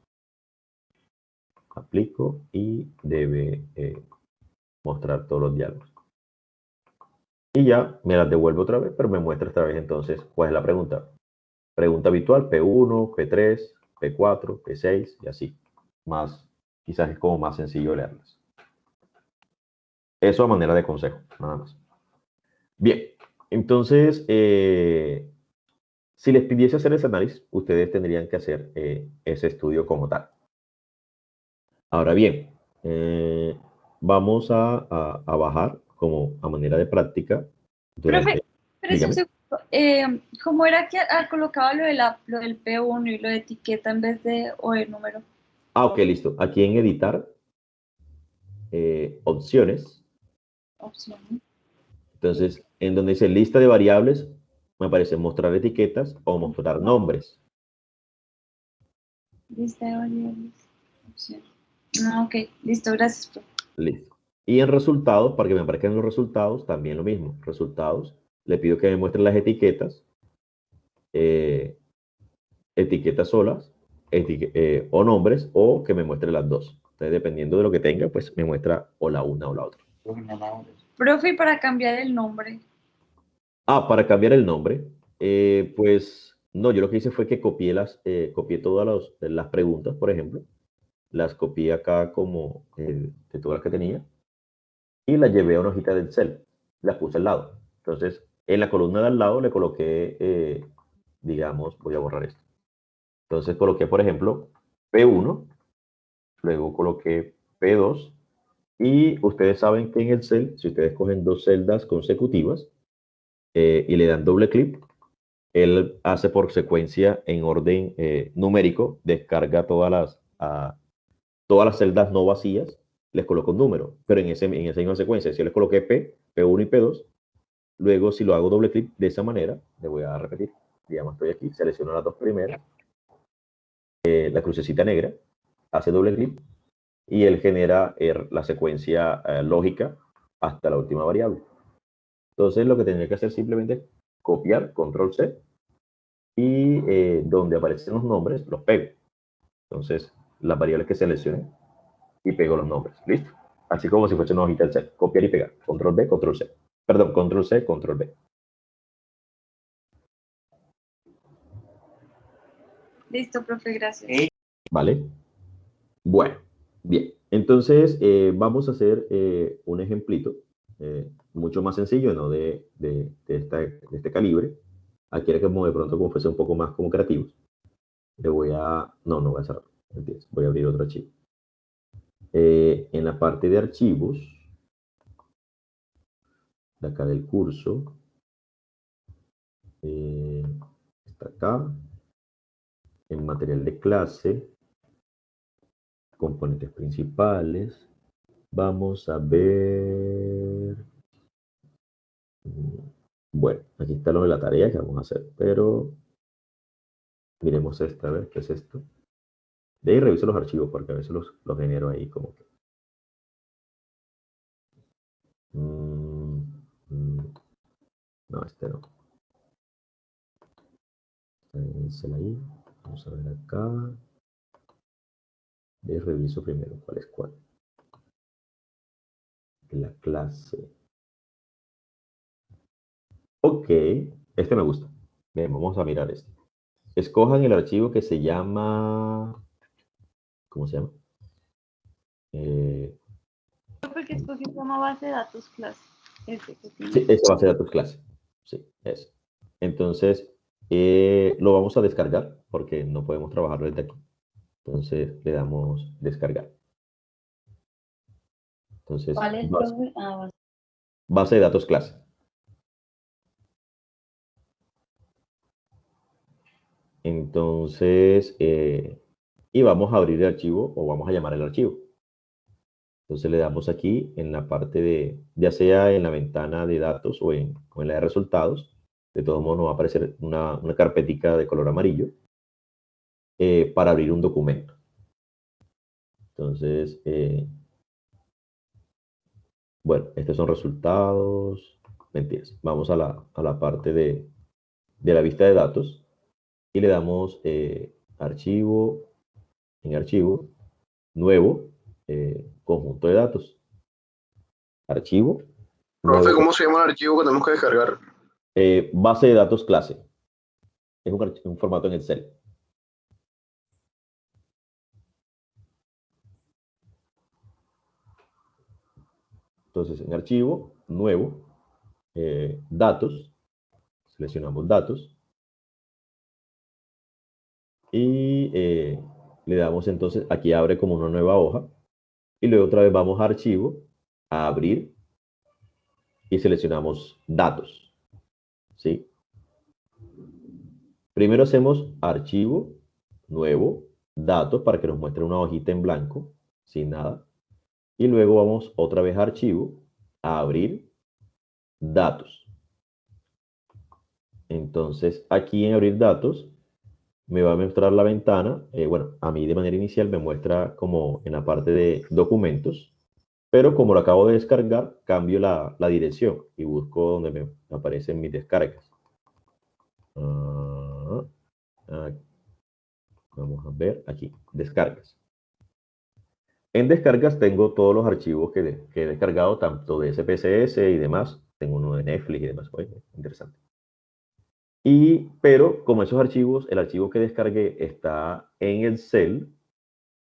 Aplico y debe mostrar todos los diálogos. Y ya me las devuelve otra vez, pero me muestra esta vez entonces cuál es la pregunta. Pregunta habitual, P1, P3, P4, P6 y así. Quizás es como más sencillo leerlas. Eso a manera de consejo, nada más. Bien, entonces, si les pidiese hacer ese análisis, ustedes tendrían que hacer ese estudio como tal. Ahora bien, vamos a bajar como a manera de práctica. Profe, ¿cómo era que colocaba lo del P1 y lo de etiqueta en vez de o el número? Ok, listo. Aquí en editar, opciones. Opciones. Entonces, en donde dice lista de variables, me aparece mostrar etiquetas o mostrar nombres. Lista de variables. Opciones. No, ok, listo, gracias, profe. Listo. Y en resultados, para que me aparezcan los resultados, también lo mismo. Resultados, le pido que me muestren las etiquetas, etiquetas solas, o nombres, o que me muestre las dos. Entonces, dependiendo de lo que tenga, pues me muestra o la una o la otra. Profe, ¿y para cambiar el nombre? Ah, para cambiar el nombre, pues no, yo lo que hice fue que copié todas las preguntas, por ejemplo, las copié acá como de todas las que tenía y las llevé a una hojita de Excel, las puse al lado. Entonces, en la columna de al lado le coloqué, digamos, voy a borrar esto. Entonces coloqué, por ejemplo, P1, luego coloqué P2 y ustedes saben que en Excel, si ustedes cogen dos celdas consecutivas y le dan doble clic, él hace por secuencia en orden numérico, descarga todas las celdas no vacías, les coloco un número, pero en esa misma secuencia, si yo les coloqué P, P1 y P2, luego si lo hago doble clic de esa manera, le voy a repetir, digamos, estoy aquí, selecciono las dos primeras, la crucecita negra, hace doble clic y él genera la secuencia lógica hasta la última variable. Entonces lo que tendría que hacer simplemente es copiar, control C, y donde aparecen los nombres, los pego. Entonces, las variables que seleccioné y pego los nombres. ¿Listo? Así como si fuese una hojita Excel. Copiar y pegar. Control B, control C. Perdón, control C, control B. Listo, profe, gracias. ¿Vale? Bueno, bien. Entonces, vamos a hacer un ejemplito mucho más sencillo, ¿no? De este calibre. Aquí era como de pronto como fuese un poco más como creativos. Le voy a... No voy a cerrar. Entiendes. Voy a abrir otro archivo. En la parte de archivos, de acá del curso, está acá, en material de clase, componentes principales, vamos a ver, bueno, aquí está lo de la tarea que vamos a hacer, pero miremos esta, a ver, ¿qué es esto? De ahí reviso los archivos, porque a veces los genero ahí como que... no, este no. Ahí. Vamos a ver acá. De reviso primero cuál es cuál. La clase. Ok, este me gusta. Bien, vamos a mirar este. Escojan el archivo que se llama... ¿Cómo se llama? Porque escogí como base de datos clase. Sí, esa base de datos clase. Sí, eso. Entonces, lo vamos a descargar porque no podemos trabajarlo desde aquí. Entonces, le damos descargar. Entonces, ¿Cuál es, profe? Ah, base de datos clase. Entonces, y vamos a abrir el archivo o vamos a llamar el archivo. Entonces le damos aquí en la parte de, ya sea en la ventana de datos o en la de resultados, de todos modos nos va a aparecer una carpetica de color amarillo para abrir un documento. Entonces, bueno, estos son resultados, mentiras. Vamos a la parte de la vista de datos y le damos archivo, en archivo, nuevo, conjunto de datos. Archivo. Profe, ¿cómo se llama el archivo que tenemos que descargar? Base de datos clase. Es un formato en Excel. Entonces, en archivo, nuevo, datos, seleccionamos datos y le damos entonces, aquí abre como una nueva hoja y luego otra vez vamos a archivo, a abrir y seleccionamos datos. ¿Sí? Primero hacemos archivo, nuevo, datos para que nos muestre una hojita en blanco, sin nada. Y luego vamos otra vez a archivo, a abrir datos. Entonces, aquí en abrir datos, me va a mostrar la ventana. Bueno, a mí de manera inicial me muestra como en la parte de documentos, pero como lo acabo de descargar, cambio la dirección y busco donde me aparecen mis descargas. Vamos a ver aquí, descargas. En descargas tengo todos los archivos que he descargado, tanto de SPSS y demás. Tengo uno de Netflix y demás. Oye, interesante. Pero como esos archivos, el archivo que descargué está en Excel,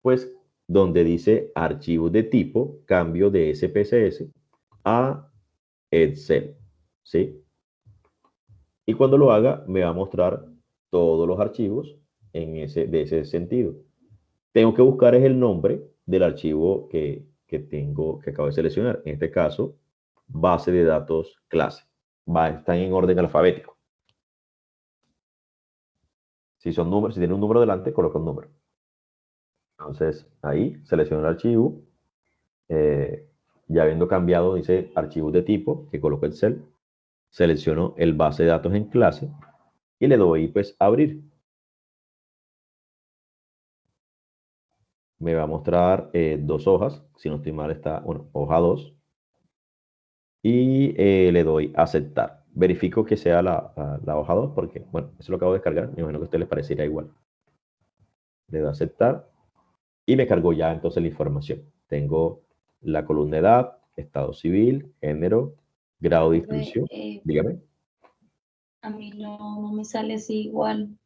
pues donde dice archivos de tipo, cambio de SPSS a Excel, ¿sí? Y cuando lo haga, me va a mostrar todos los archivos de ese sentido. Tengo que buscar es el nombre del archivo que acabo de seleccionar. En este caso, base de datos clase. Están en orden alfabético. Si son números, si tiene un número delante, coloca un número. Entonces, ahí selecciono el archivo. Ya habiendo cambiado, dice archivos de tipo, que coloco Excel. Selecciono el base de datos en clase y le doy, pues, abrir. Me va a mostrar dos hojas. Si no estoy mal, está, bueno, hoja 2. Y le doy aceptar. Verifico que sea la hoja 2 porque, bueno, eso lo acabo de descargar. Me imagino que a ustedes les pareciera igual. Le doy a aceptar y me cargó ya entonces la información. Tengo la columna de edad, estado civil, género, grado de inscripción. Dígame. A mí no me sale así igual.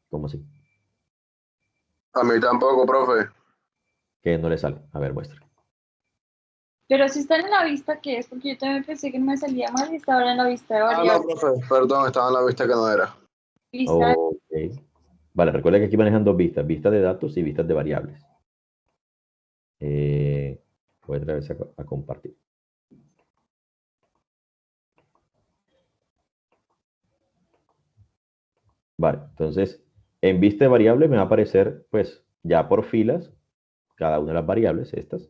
¿Cómo así? A mí tampoco, profe. Que no le sale. A ver, muestra. Pero si está en la vista, ¿qué es? Porque yo también pensé que no me salía mal y estaba en la vista de variables. Ah, no, profe, perdón, estaba en la vista que no era. Vista. Ok. Vale, recuerda que aquí manejan dos vistas, vistas de datos y vistas de variables. Voy otra vez a compartir. Vale, entonces, en vista de variables me va a aparecer, pues, ya por filas, cada una de las variables, estas.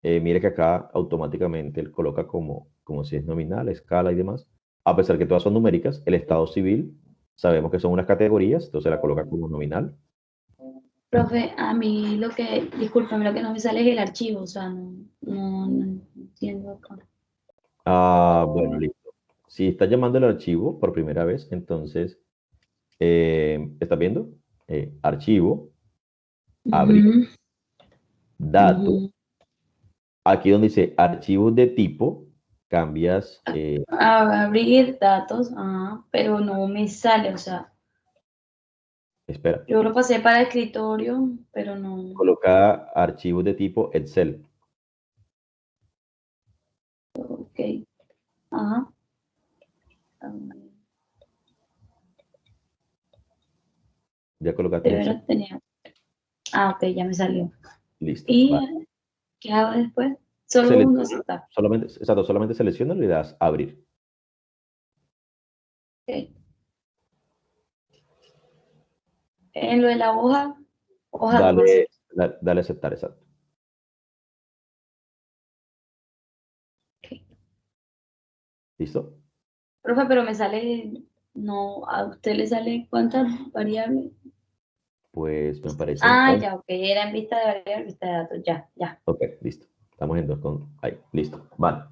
Mire que acá automáticamente él coloca como si es nominal, escala y demás. A pesar que todas son numéricas, el estado civil, sabemos que son unas categorías, entonces la coloca como nominal. Profe, a mí discúlpame, lo que no me sale es el archivo, o sea, no entiendo acá. Bueno, listo. Si está llamando el archivo por primera vez, entonces, ¿estás viendo? Archivo, abrir, datos. Aquí donde dice archivos de tipo, cambias. Abrir datos, pero no me sale, o sea. Espera. Yo lo pasé para escritorio, pero no. Coloca archivos de tipo Excel. Ok. Ajá. Ya colocaste Excel. Ok, ya me salió. Listo. ¿Y vale. qué hago después? Solo uno aceptar. Solamente selecciona y le das abrir. Ok. En lo de la hoja dale aceptar, exacto. Okay. ¿Listo? Profe, pero me sale, no, ¿a usted le sale cuántas variables? Pues me parece. Ya, ok, era en vista de variables, vista de datos, ya. Ok, listo. Estamos en 2 con. Ahí, listo. Vale.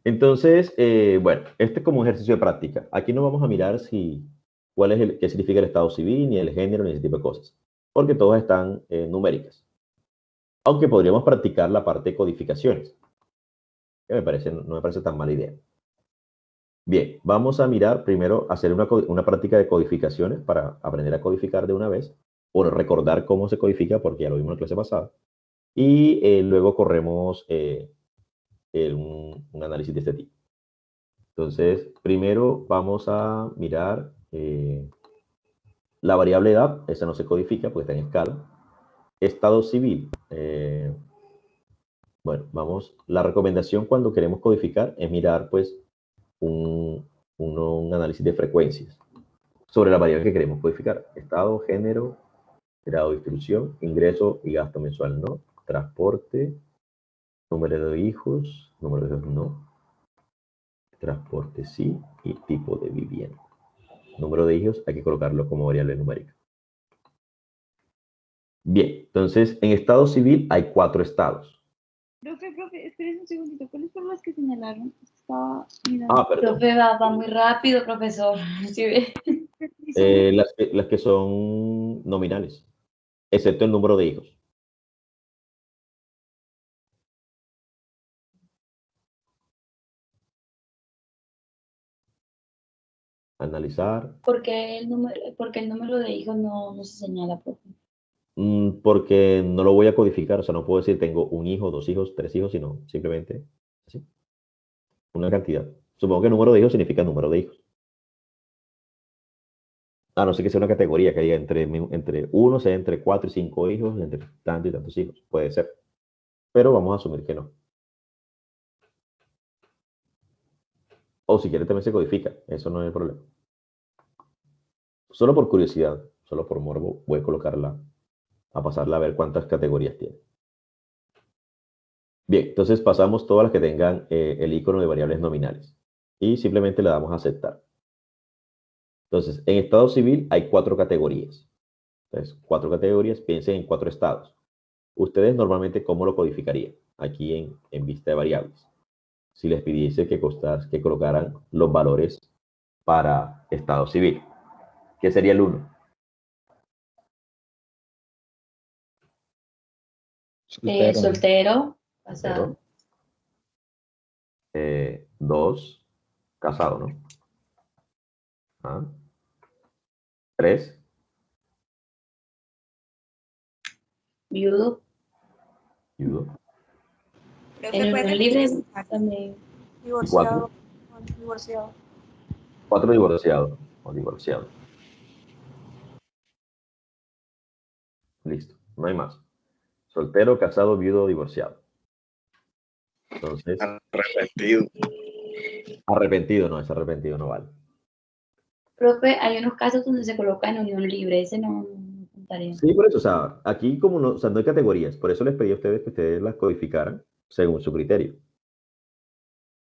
Entonces, bueno, este es como un ejercicio de práctica. Aquí no vamos a mirar qué significa el estado civil, ni el género, ni ese tipo de cosas, porque todas están numéricas. Aunque podríamos practicar la parte de codificaciones, que no me parece tan mala idea. Bien, vamos a mirar primero, hacer una práctica de codificaciones para aprender a codificar de una vez, o recordar cómo se codifica, porque ya lo vimos en la clase pasada. Y luego corremos un análisis de este tipo. Entonces, primero vamos a mirar la variable edad, esa no se codifica porque está en escala. Estado civil. Bueno, la recomendación cuando queremos codificar es mirar pues un análisis de frecuencias sobre la variable que queremos codificar. Estado, género, grado de distribución, ingreso y gasto mensual, ¿no? Transporte, Número de hijos no. Transporte sí y tipo de vivienda. Número de hijos hay que colocarlo como variable numérica. Bien, entonces en estado civil hay 4 estados. Profe, espérese un segundito. ¿Cuáles fueron las que señalaron? Estaba mirando. Perdón. Profe, va muy rápido, profesor. ¿Sí ve? Las que son nominales, excepto el número de hijos. Analizar. ¿Por qué el número de hijos no se señala, profe? Porque no lo voy a codificar, o sea, no puedo decir tengo un hijo, 2 hijos, 3 hijos, sino simplemente así, una cantidad. Supongo que número de hijos significa número de hijos. A no ser que sea una categoría que diga entre 1, sea entre 4 y 5 hijos, entre tantos y tantos hijos. Puede ser. Pero vamos a asumir que no. O si quiere también se codifica. Eso no es el problema. Solo por curiosidad, solo por morbo, voy a colocarla, a pasarla a ver cuántas categorías tiene. Bien, entonces pasamos todas las que tengan el icono de variables nominales. Y simplemente le damos a aceptar. Entonces, en estado civil hay 4 categorías. Entonces, 4 categorías, piensen en 4 estados. Ustedes normalmente, ¿cómo lo codificarían? Aquí en vista de variables. Si les pidiese que colocaran los valores para estado civil. ¿Qué sería el 1? Soltero, casado. 2, casado, ¿no? 3. Viudo. En unión libre también. Divorciado. 4 divorciados o divorciados. Listo, no hay más. Soltero, casado, viudo, divorciado. Entonces. Arrepentido no vale. Profe, hay unos casos donde se coloca en unión libre, ese no contaría. Sí, por eso, o sea, aquí como no, o sea, no hay categorías, por eso les pedí a ustedes que ustedes las codificaran según su criterio.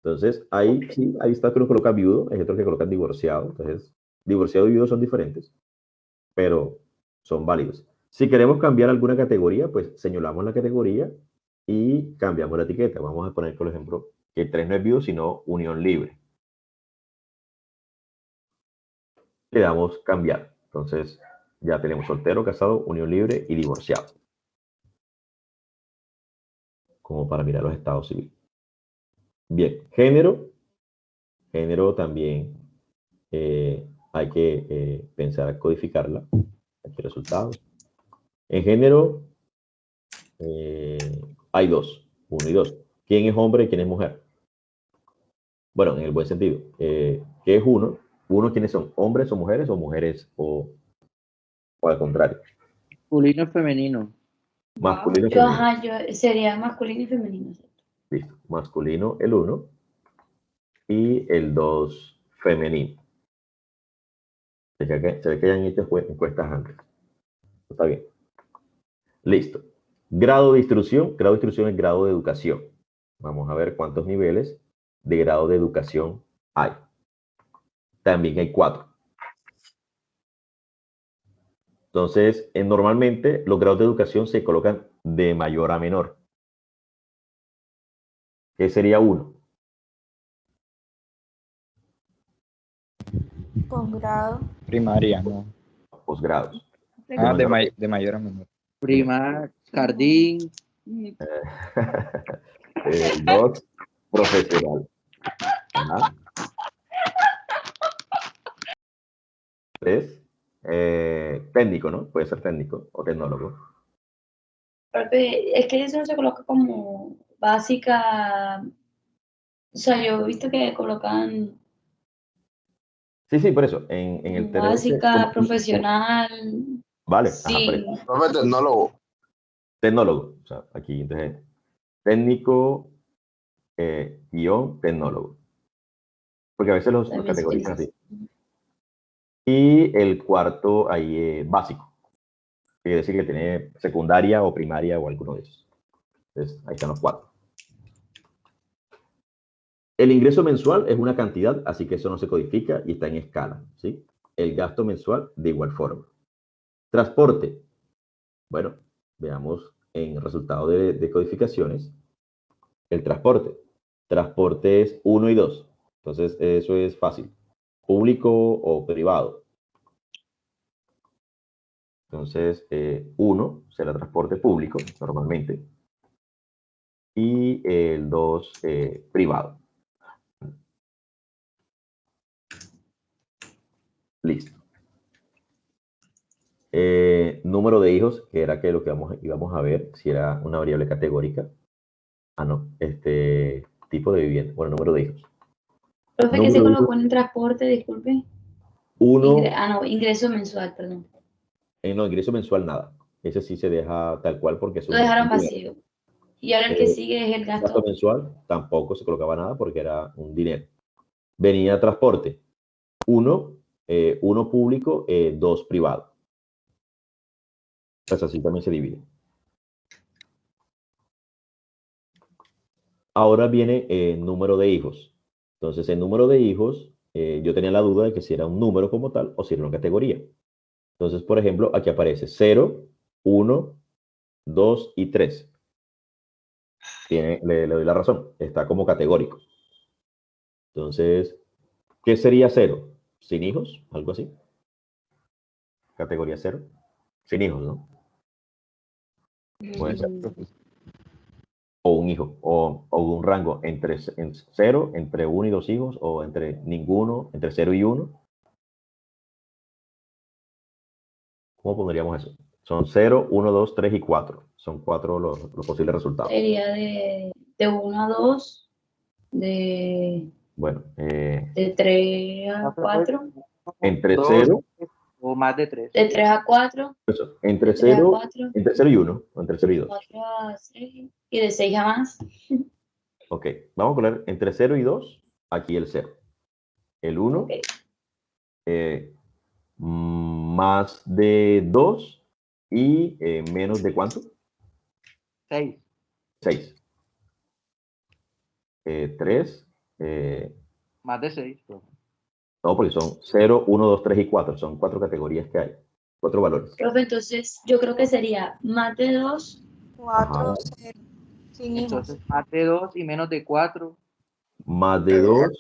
Entonces, ahí sí, ahí está que uno coloca viudo, hay otros que colocan divorciado, entonces, divorciado y viudo son diferentes, pero son válidos. Si queremos cambiar alguna categoría, pues señalamos la categoría y cambiamos la etiqueta. Vamos a poner, por ejemplo, que 3 no es viudo, sino unión libre. Le damos cambiar. Entonces, ya tenemos soltero, casado, unión libre y divorciado. Como para mirar los estados civiles. Bien, género. Género también hay que pensar codificarla. Aquí resultados. En género hay 2, 1 y 2. ¿Quién es hombre y quién es mujer? Bueno, en el buen sentido. ¿Qué es 1? 1, ¿quiénes son? ¿Hombres o mujeres o al contrario? Masculino, femenino. Masculino, femenino. Yo sería masculino y femenino. Listo. Masculino el 1 y el 2 femenino. Se ve que hayan hecho encuestas antes. Está bien. Listo. Grado de instrucción. Grado de instrucción es grado de educación. Vamos a ver cuántos niveles de grado de educación hay. También hay 4. Entonces, normalmente los grados de educación se colocan de mayor a menor. ¿Qué sería 1? Posgrado. Primaria, ¿no? Posgrados. De mayor a menor. Primar, jardín. 2, profesional. 3, técnico, ¿no? Puede ser técnico o tecnólogo. Es que eso no se coloca como básica. O sea, yo he visto que colocan. Sí, por eso. En el básica, profesional. Vale. Sí. Profe, tecnólogo. Tecnólogo. O sea, aquí entonces, técnico, tecnólogo. Porque a veces los categorizan así. Y el cuarto ahí básico. Quiere decir que tiene secundaria o primaria o alguno de esos. Entonces, ahí están los 4. El ingreso mensual es una cantidad, así que eso no se codifica y está en escala, ¿sí? El gasto mensual de igual forma. Transporte. Bueno, veamos en el resultado de codificaciones. El transporte. Transporte es 1 y 2. Entonces, eso es fácil. Público o privado. Entonces, 1 será transporte público, normalmente. Y el 2, privado. Listo. Número de hijos, que era que lo que íbamos a ver, si era una variable categórica. Ah, no. Tipo de vivienda. Bueno, número de hijos. Profe, ¿qué se colocó en el transporte? Disculpe. Uno. No, ingreso mensual, perdón. No, ingreso mensual nada. Ese sí se deja tal cual porque es Lo dejaron vacío. Y ahora el que sigue es el gasto. Gasto mensual tampoco se colocaba nada porque era un dinero. Venía transporte. 1 público, 2 privado. Pues así también se divide. Ahora viene número de hijos. Entonces, el número de hijos, yo tenía la duda de que si era un número como tal o si era una categoría. Entonces, por ejemplo, aquí aparece 0, 1, 2 y 3. Le doy la razón. Está como categórico. Entonces, ¿qué sería 0? ¿Sin hijos? ¿Algo así? Categoría 0. Sin hijos, ¿no? Puede ser. O un hijo, o un rango entre 0, entre 1 y 2 hijos, o entre ninguno, entre 0 y 1. ¿Cómo pondríamos eso? Son 0, 1, 2, 3 y 4. Son 4 los posibles resultados. Sería de 1 a 2, bueno, de 3 a 4. Entre 0 o más de 3. De 3 a 4. Eso, entre 0 y 1, o entre 0 y 2. 4 a 6 y de 6 a más. Ok, vamos a poner entre 0 y 2, aquí el 0. El 1, okay. Más de 2 y menos de ¿cuánto? 6. 6. 3. Más de 6. No, porque son 0, 1, 2, 3 y 4. Son 4 categorías que hay. 4 valores. Profe, entonces yo creo que sería más de 2. 4, 0. Sin hijos. Entonces, más de 2 y menos de 4. Más de 2.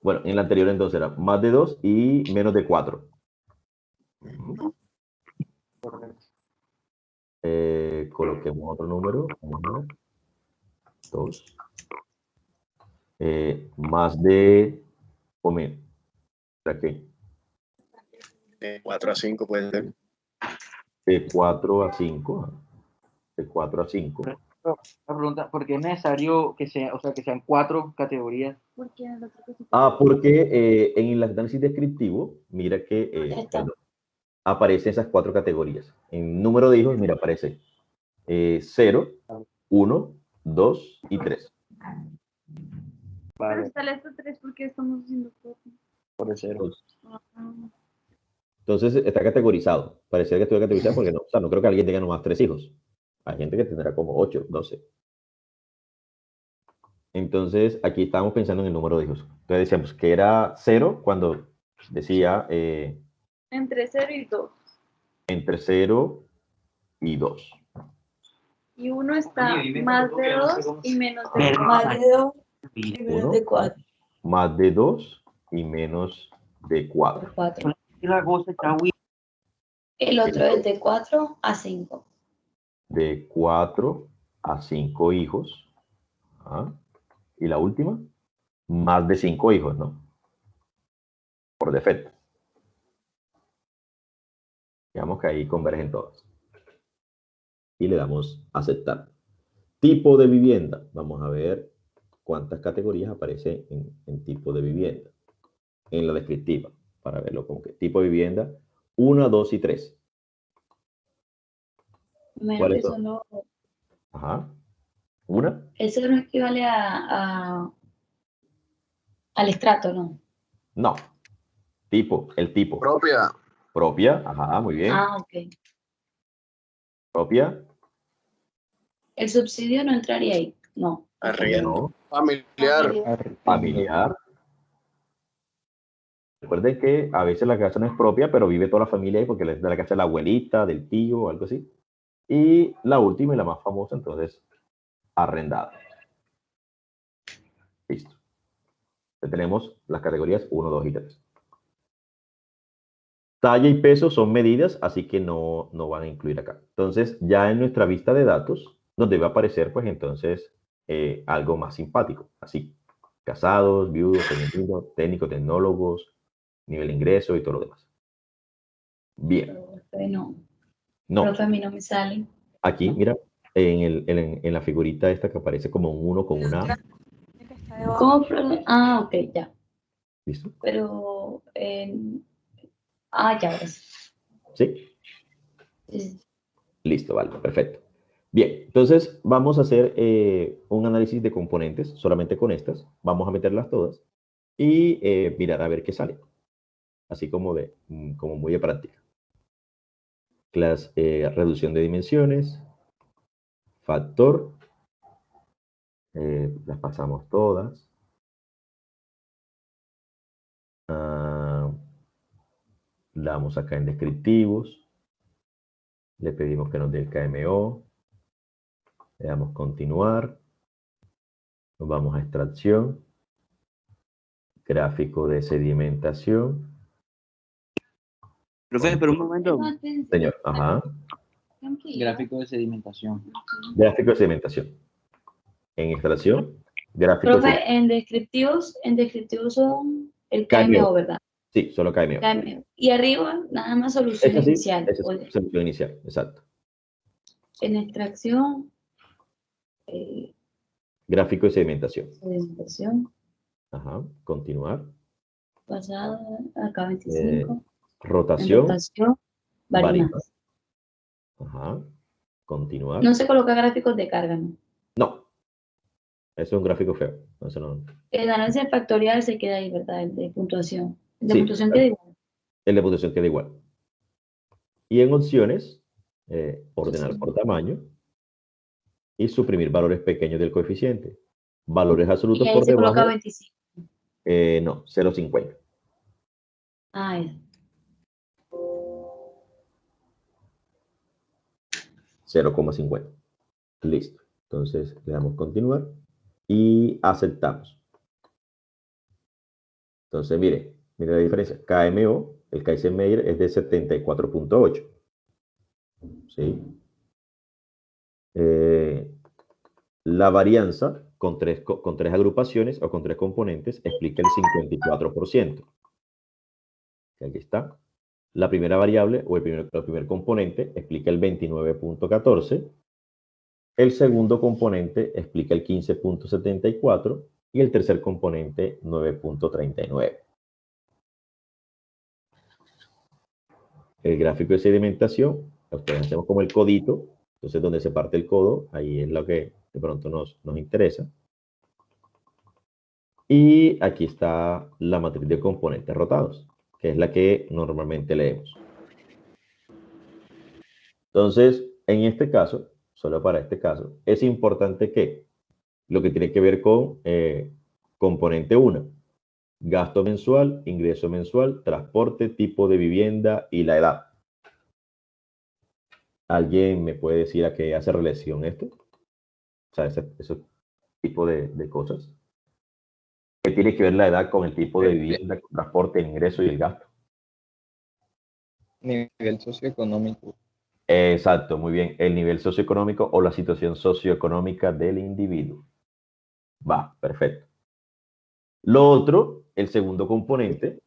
Bueno, en la anterior entonces era más de 2 y menos de 4. Coloquemos otro número. 2. Más de o menos. ¿Qué? De 4 a 5 puede ser. De 4 a 5. De 4 a 5. La pregunta, ¿por qué es necesario que sea, o sea, que sean 4 categorías? Porque en el análisis descriptivo, mira que aparecen esas 4 categorías. En número de hijos, mira, aparece 0, 1, 2 y 3. Vale. Pero está esto 3 porque estamos haciendo 4. Por el 0. Entonces está categorizado. Parecía que estuviera categorizado porque no, o sea, no creo que alguien tenga nomás 3 hijos. Hay gente que tendrá como 8, 12. Entonces, aquí estábamos pensando en el número de hijos. Entonces decíamos que era 0 cuando decía... entre 0 y 2. Entre 0 y 2. Y 1 está más de 2 y menos de 4. Más de 2 y menos de 4. Más de 2 y menos de 4. El otro es de 4 a 5. De 4 a 5 hijos. ¿Ah? Y la última, más de 5 hijos, ¿no? Por defecto. Digamos que ahí convergen todas. Y le damos a aceptar. Tipo de vivienda. Vamos a ver cuántas categorías aparecen en tipo de vivienda. En la descriptiva. Para verlo como que tipo de vivienda 1, 2 y 3. ¿Cuáles son? No... Ajá. ¿Una? Eso no equivale al estrato, ¿no? No. Tipo, el tipo. Propia. Propia, ajá, muy bien. Ah, ok. Propia. El subsidio no entraría ahí, no. Arriendo. No. Familiar. Familiar. Recuerden que a veces la casa no es propia, pero vive toda la familia ahí porque es de la casa de la abuelita, del tío o algo así. Y la última y la más famosa, entonces, arrendada. Listo. Entonces, tenemos las categorías 1, 2 y 3. Talla y peso son medidas, así que no van a incluir acá. Entonces, ya en nuestra vista de datos, nos debe aparecer, pues entonces, algo más simpático. Así, casados, viudos, femenino, técnicos, tecnólogos, nivel de ingreso y todo lo demás. Bien. No. No. Profe, a mí no me sale. Aquí, mira, en la figurita esta que aparece como un 1 con una A. ¿Cómo? Ah, ok, ya. ¿Listo? Pero, ya ves. ¿Sí? Sí. Listo, vale, perfecto. Bien, entonces vamos a hacer un análisis de componentes solamente con estas. Vamos a meterlas todas y mirar a ver qué sale. Así como muy de práctica. Reducción de dimensiones, factor, las pasamos todas. Damos acá en descriptivos, le pedimos que nos dé el KMO, le damos continuar, nos vamos a extracción, gráfico de sedimentación. Profe, pero un momento. Señor, ajá. Gráfico de sedimentación. Gráfico de sedimentación. En extracción, gráfico de Profe, en descriptivos son el KMO, KMO, ¿verdad? Sí, solo KMO. KMO. Y arriba, nada más solución Esa sí, inicial. esa es solución inicial, exacto. En extracción. Gráfico de sedimentación. Sedimentación. Ajá, continuar. Pasada, acá 25. Rotación. Rotación, varimas. Ajá, continuar. No se coloca gráficos de carga, ¿no? No. Eso es un gráfico feo. No. El análisis factorial se queda ahí, ¿verdad? El de puntuación. El de Sí, puntuación queda igual. El de puntuación queda igual. Y en opciones, ordenar por tamaño y suprimir valores pequeños del coeficiente. Valores absolutos y ahí por se debajo. Coloca 25. No, 0,50. Ah, ya. 0,50. Listo. Entonces le damos continuar y aceptamos. Entonces, mire la diferencia. KMO, el Kaiser-Meyer es de 74.8. ¿Sí? La varianza con tres agrupaciones o con tres componentes explica el 54%. Aquí está. La primera variable o el primer componente explica el 29.14. El segundo componente explica el 15.74 y el tercer componente 9.39. El gráfico de sedimentación, ustedes hacemos como el codito, entonces donde se parte el codo, ahí es lo que de pronto nos interesa. Y aquí está la matriz de componentes rotados, que es la que normalmente leemos. Entonces, en este caso, solo para este caso, es importante que lo que tiene que ver con componente 1, gasto mensual, ingreso mensual, transporte, tipo de vivienda y la edad. ¿Alguien me puede decir a qué hace relación esto? O sea, ese tipo de cosas. ¿Qué tiene que ver la edad con el tipo de vivienda, el transporte, el ingreso y el gasto? Nivel socioeconómico. Exacto, muy bien. El nivel socioeconómico o la situación socioeconómica del individuo. Va, perfecto. Lo otro, el segundo componente,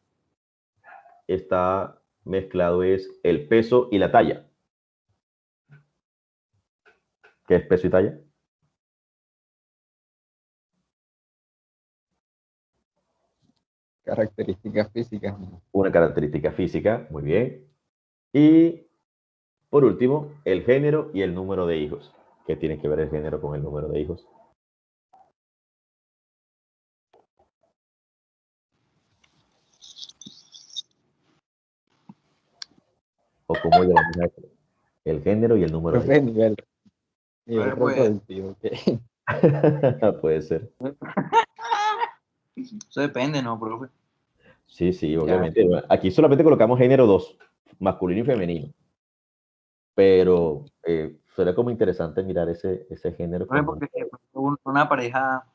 está mezclado es el peso y la talla. ¿Qué es peso y talla? Características físicas. Una característica física, muy bien. Y por último, el género y el número de hijos. ¿Qué tiene que ver el género con el número de hijos? ¿O cómo llamamos a esto? El género y el número de hijos. Nivel Pues, reproductivo. Puede ser. Eso depende, ¿no, profe? Sí, obviamente. Aquí solamente colocamos género 2, masculino y femenino. Pero sería como interesante mirar ese género. Porque una pareja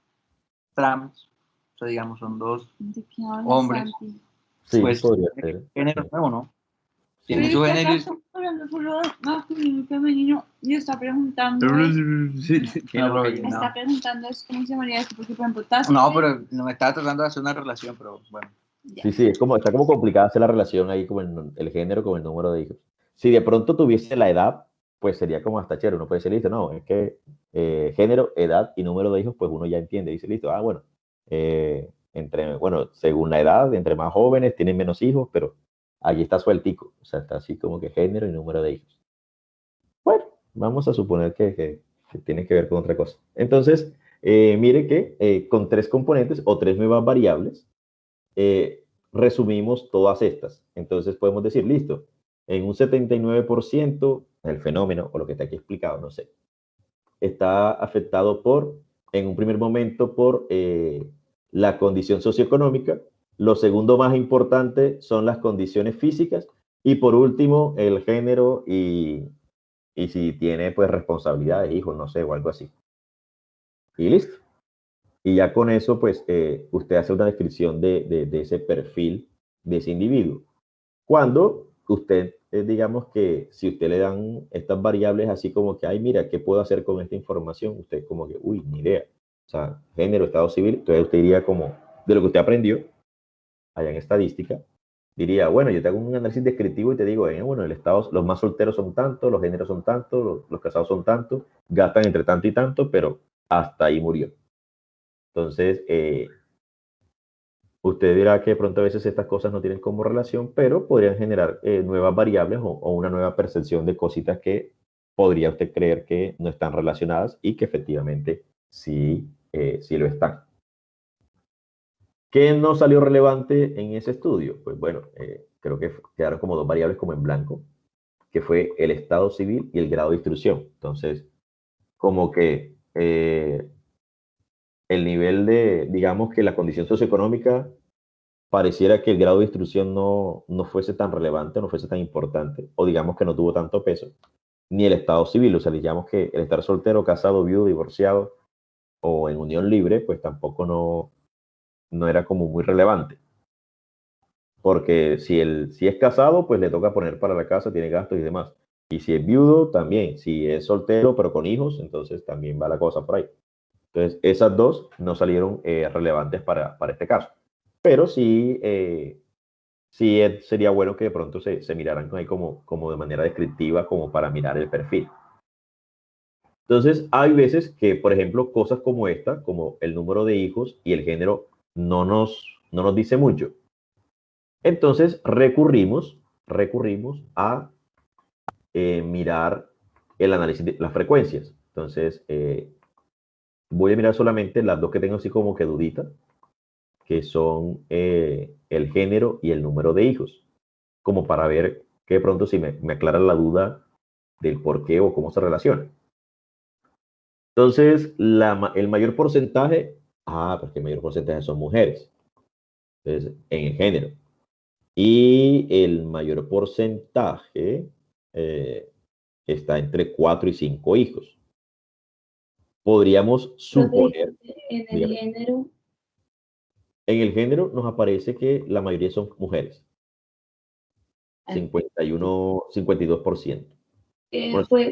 trans, o sea, digamos, son dos hombres. Sí, pues, podría ser. Género nuevo, ¿no? Sí. Tiene su género. Masculino y femenino. Y está preguntando. Me está preguntando cómo se llamaría esto, porque por ejemplo, no, pero no me estaba tratando de hacer una relación, pero bueno. Sí, está como complicada hacer la relación ahí con el género con el número de hijos. Si de pronto tuviese la edad, pues sería como hasta chévere. Uno puede decir, listo, no, es que género, edad y número de hijos, pues uno ya entiende. Dice, listo, bueno, según la edad, entre más jóvenes tienen menos hijos, pero allí está sueltico. O sea, está así como que género y número de hijos. Bueno, vamos a suponer que tiene que ver con otra cosa. Entonces, mire que con 3 componentes o 3 nuevas variables, resumimos todas estas. Entonces podemos decir, listo, en un 79% el fenómeno, o lo que está aquí explicado, no sé, está afectado en un primer momento, por la condición socioeconómica. Lo segundo más importante son las condiciones físicas. Y por último, el género y si tiene pues responsabilidades, hijos, no sé, o algo así. Y listo. Y ya con eso, pues, usted hace una descripción de ese perfil de ese individuo. Cuando usted, digamos que si usted le dan estas variables así como que, ay, mira, ¿qué puedo hacer con esta información? Usted como que, uy, ni idea. O sea, género, estado civil, entonces usted diría como, de lo que usted aprendió allá en estadística, diría, bueno, yo te hago un análisis descriptivo y te digo, bueno, el estado, los más solteros son tantos, los géneros son tantos, los casados son tantos, gastan entre tanto y tanto, pero hasta ahí murió. Entonces, usted dirá que de pronto a veces estas cosas no tienen como relación, pero podrían generar nuevas variables o una nueva percepción de cositas que podría usted creer que no están relacionadas y que efectivamente sí, sí lo están. ¿Qué no salió relevante en ese estudio? Pues bueno, creo que quedaron como 2 variables como en blanco, que fue el estado civil y el grado de instrucción. Entonces, como que el nivel digamos que la condición socioeconómica, pareciera que el grado de instrucción no fuese tan relevante, no fuese tan importante, o digamos que no tuvo tanto peso, ni el estado civil, o sea, digamos que el estar soltero, casado, viudo, divorciado o en unión libre, pues tampoco no era como muy relevante. Porque si es casado, pues le toca poner para la casa, tiene gastos y demás. Y si es viudo, también. Si es soltero, pero con hijos, entonces también va la cosa por ahí. Entonces, esas dos no salieron relevantes para este caso. Pero sí, sí sería bueno que de pronto se miraran ahí como de manera descriptiva, como para mirar el perfil. Entonces, hay veces que, por ejemplo, cosas como esta, como el número de hijos y el género, no nos dice mucho. Entonces, recurrimos a mirar el análisis de las frecuencias. Entonces, voy a mirar solamente las dos que tengo así como que dudita, que son el género y el número de hijos, como para ver que de pronto si me aclara la duda del por qué o cómo se relaciona. Entonces, el mayor porcentaje, porque el mayor porcentaje son mujeres, entonces, en el género. Y el mayor porcentaje está entre 4 y 5 hijos. Podríamos suponer... En el género nos aparece que la mayoría son mujeres. 51, 52%.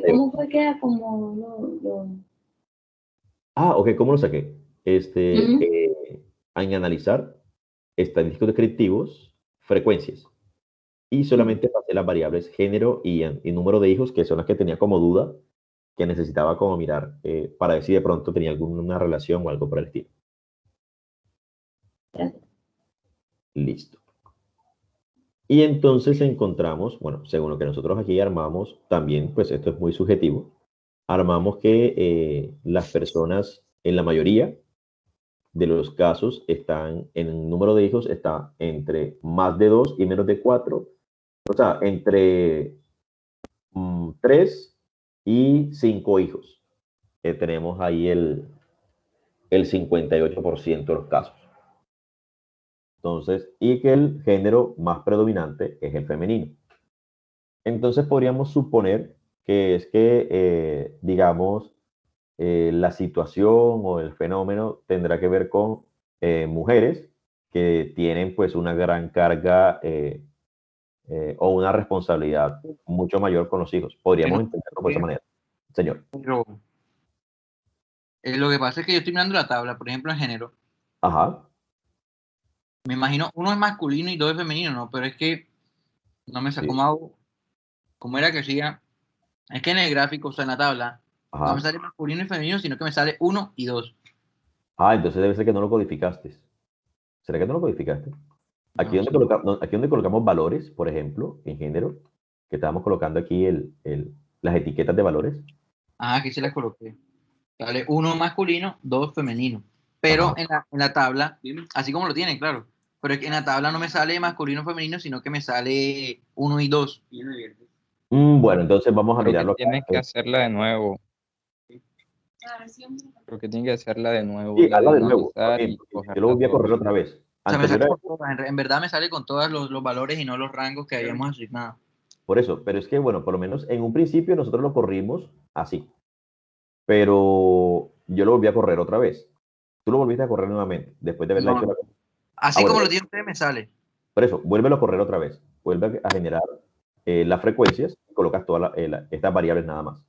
¿Cómo fue que era como ok, ¿cómo lo saqué? En analizar estadísticos descriptivos, frecuencias. Y solamente pasé las variables género y número de hijos, que son las que tenía como duda, que necesitaba como mirar para ver si de pronto tenía alguna relación o algo por el estilo. Listo. Y entonces encontramos, bueno, según lo que nosotros aquí armamos, también, pues esto es muy subjetivo, armamos que las personas, en la mayoría de los casos, están en el número de hijos, está entre más de 2 y menos de 4, o sea, entre 3 y 5 hijos. Tenemos ahí el 58% de los casos. Entonces, y que el género más predominante es el femenino. Entonces podríamos suponer que es que, digamos, la situación o el fenómeno tendrá que ver con mujeres que tienen pues una gran carga o una responsabilidad mucho mayor con los hijos. Podríamos entenderlo por esa manera. Señor. Pero lo que pasa es que yo estoy mirando la tabla, por ejemplo, en género. Ajá. Me imagino, uno es masculino y dos es femenino, ¿no? Pero es que no me sé cómo era que decía. Es que en el gráfico, o sea, en la tabla, no me sale masculino y femenino, sino que me sale 1 y 2. Entonces debe ser que no lo codificaste. ¿Será que no lo codificaste? Aquí, donde colocamos valores, por ejemplo, en género, que estábamos colocando aquí las etiquetas de valores. Aquí se las coloqué. Sale 1 masculino, 2 femenino. Pero en la tabla, así como lo tienen, claro. Pero es que en la tabla no me sale masculino femenino, sino que me sale 1 y 2. Bueno, entonces vamos a mirarlo acá. Tienes que hacerla de nuevo. Creo que tiene que hacerla de nuevo. Sí, hazla de nuevo. Yo lo voy a correr otra vez. O sea, me sale con todas, en verdad me sale con todos los valores y no los rangos que habíamos asignado. Por eso, pero es que, bueno, por lo menos en un principio nosotros lo corrimos así. Pero yo lo volví a correr otra vez. Tú lo volviste a correr nuevamente, después de haberla hecho la... Así como lo tiene usted, me sale. Por eso, vuélvelo a correr otra vez. Vuelve a generar las frecuencias y colocas todas estas variables nada más.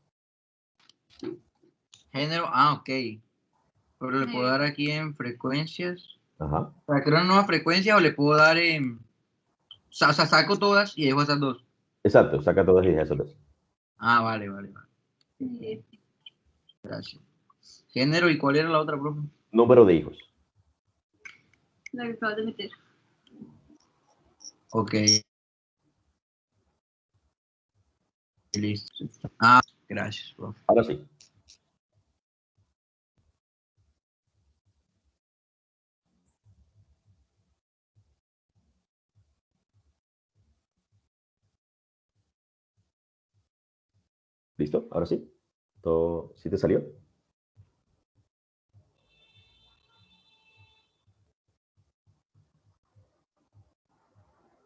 Género, ok. Pero le puedo dar aquí en frecuencias. Ajá. ¿Para crear una nueva frecuencia o le puedo dar en... O sea, saco todas y dejo esas dos. Exacto, saca todas y deja esas dos. Vale. Gracias. Género, ¿y cuál era la otra, profe? Número de hijos. La que acabas de meter. Ok. Listo. Gracias, profe. Ahora sí. ¿Listo? Ahora sí. ¿Todo sí te salió?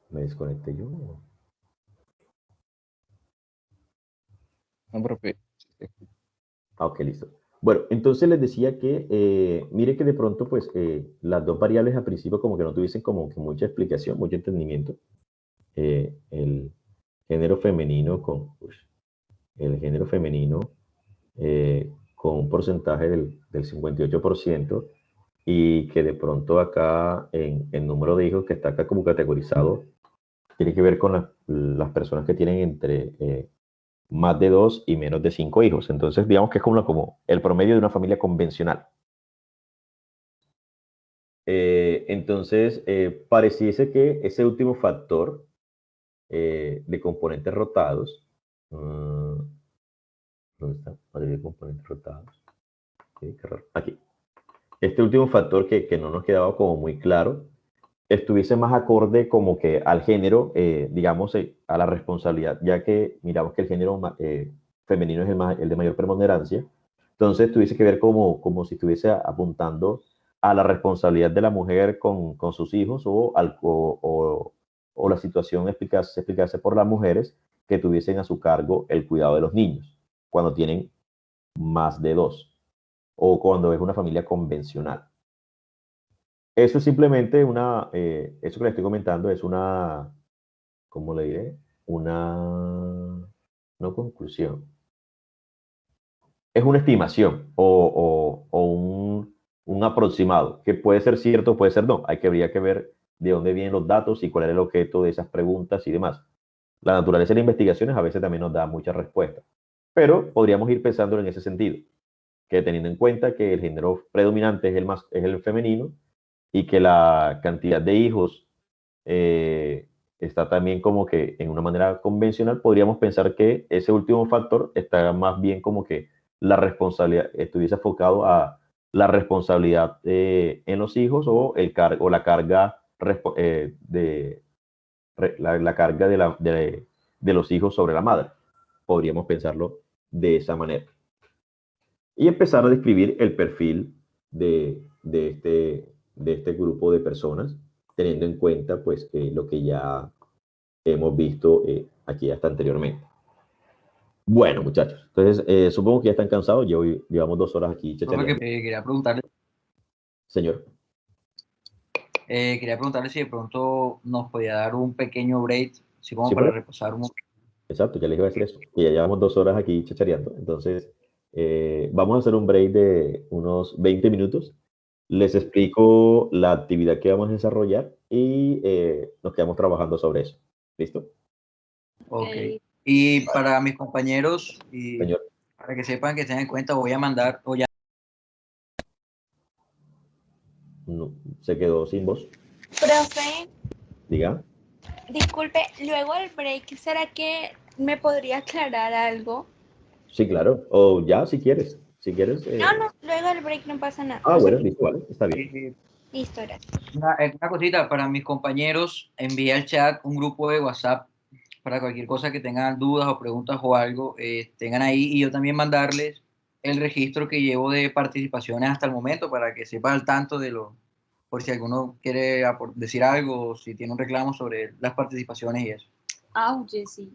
¿Me desconecté yo? No, profe. Ok, listo. Bueno, entonces les decía que, mire que de pronto, pues, las dos variables al principio como que no tuviesen como que mucha explicación, mucho entendimiento. El género femenino con un porcentaje del 58% y que de pronto acá en el número de hijos que está acá como categorizado tiene que ver con las personas que tienen entre más de 2 y menos de 5 hijos. Entonces, digamos que es como el promedio de una familia convencional. Entonces, pareciese que ese último factor de componentes rotados, ¿dónde está? Mayoría de componentes rotados. Okay, qué raro. Aquí. Este último factor que no nos quedaba como muy claro, estuviese más acorde como que al género, digamos, a la responsabilidad, ya que miramos que el género femenino es el de mayor preponderancia, entonces tuviese que ver como si estuviese apuntando a la responsabilidad de la mujer con sus hijos o la situación explicase por las mujeres que tuviesen a su cargo el cuidado de los niños cuando tienen más de 2 o cuando es una familia convencional. Eso es simplemente eso que le estoy comentando es una, ¿cómo le diré? No conclusión. Es una estimación o un aproximado, que puede ser cierto, puede ser no. Habría que ver de dónde vienen los datos y cuál es el objeto de esas preguntas y demás. La naturaleza de las investigaciones a veces también nos da muchas respuestas, pero podríamos ir pensando en ese sentido, que teniendo en cuenta que el género predominante es el femenino, y que la cantidad de hijos está también como que en una manera convencional, podríamos pensar que ese último factor está más bien como que la responsabilidad estuviese enfocado a la responsabilidad en los hijos o la carga la carga de los hijos sobre la madre. Podríamos pensarlo de esa manera. Y empezar a describir el perfil de este grupo de personas, teniendo en cuenta pues lo que ya hemos visto aquí hasta anteriormente. Bueno, muchachos, entonces supongo que ya están cansados. Llevamos 2 horas aquí chachareando. Quería preguntarle. Señor. Quería preguntarle si de pronto nos podía dar un pequeño break, así como para reposar un momento. Exacto, ya les iba a decir eso, que ya llevamos 2 horas aquí chachareando. Entonces, vamos a hacer un break de unos 20 minutos. Les explico la actividad que vamos a desarrollar y nos quedamos trabajando sobre eso. ¿Listo? Ok. Y para mis compañeros, y Señor. para que sepan, que tengan en cuenta, voy a mandar, o ya. No, se quedó sin voz. Profe. Diga. Disculpe, luego del break, ¿será que me podría aclarar algo? Sí, claro. O ya, si quieres. Si quieres. No, luego del break no pasa nada. Ah, bueno, listo, vale, está bien. Listo, gracias. Una cosita, para mis compañeros, envié al chat un grupo de WhatsApp para cualquier cosa que tengan dudas o preguntas o algo, tengan ahí, y yo también mandarles el registro que llevo de participaciones hasta el momento para que sepan al tanto de lo, por si alguno quiere decir algo o si tiene un reclamo sobre las participaciones y eso. Oye, sí.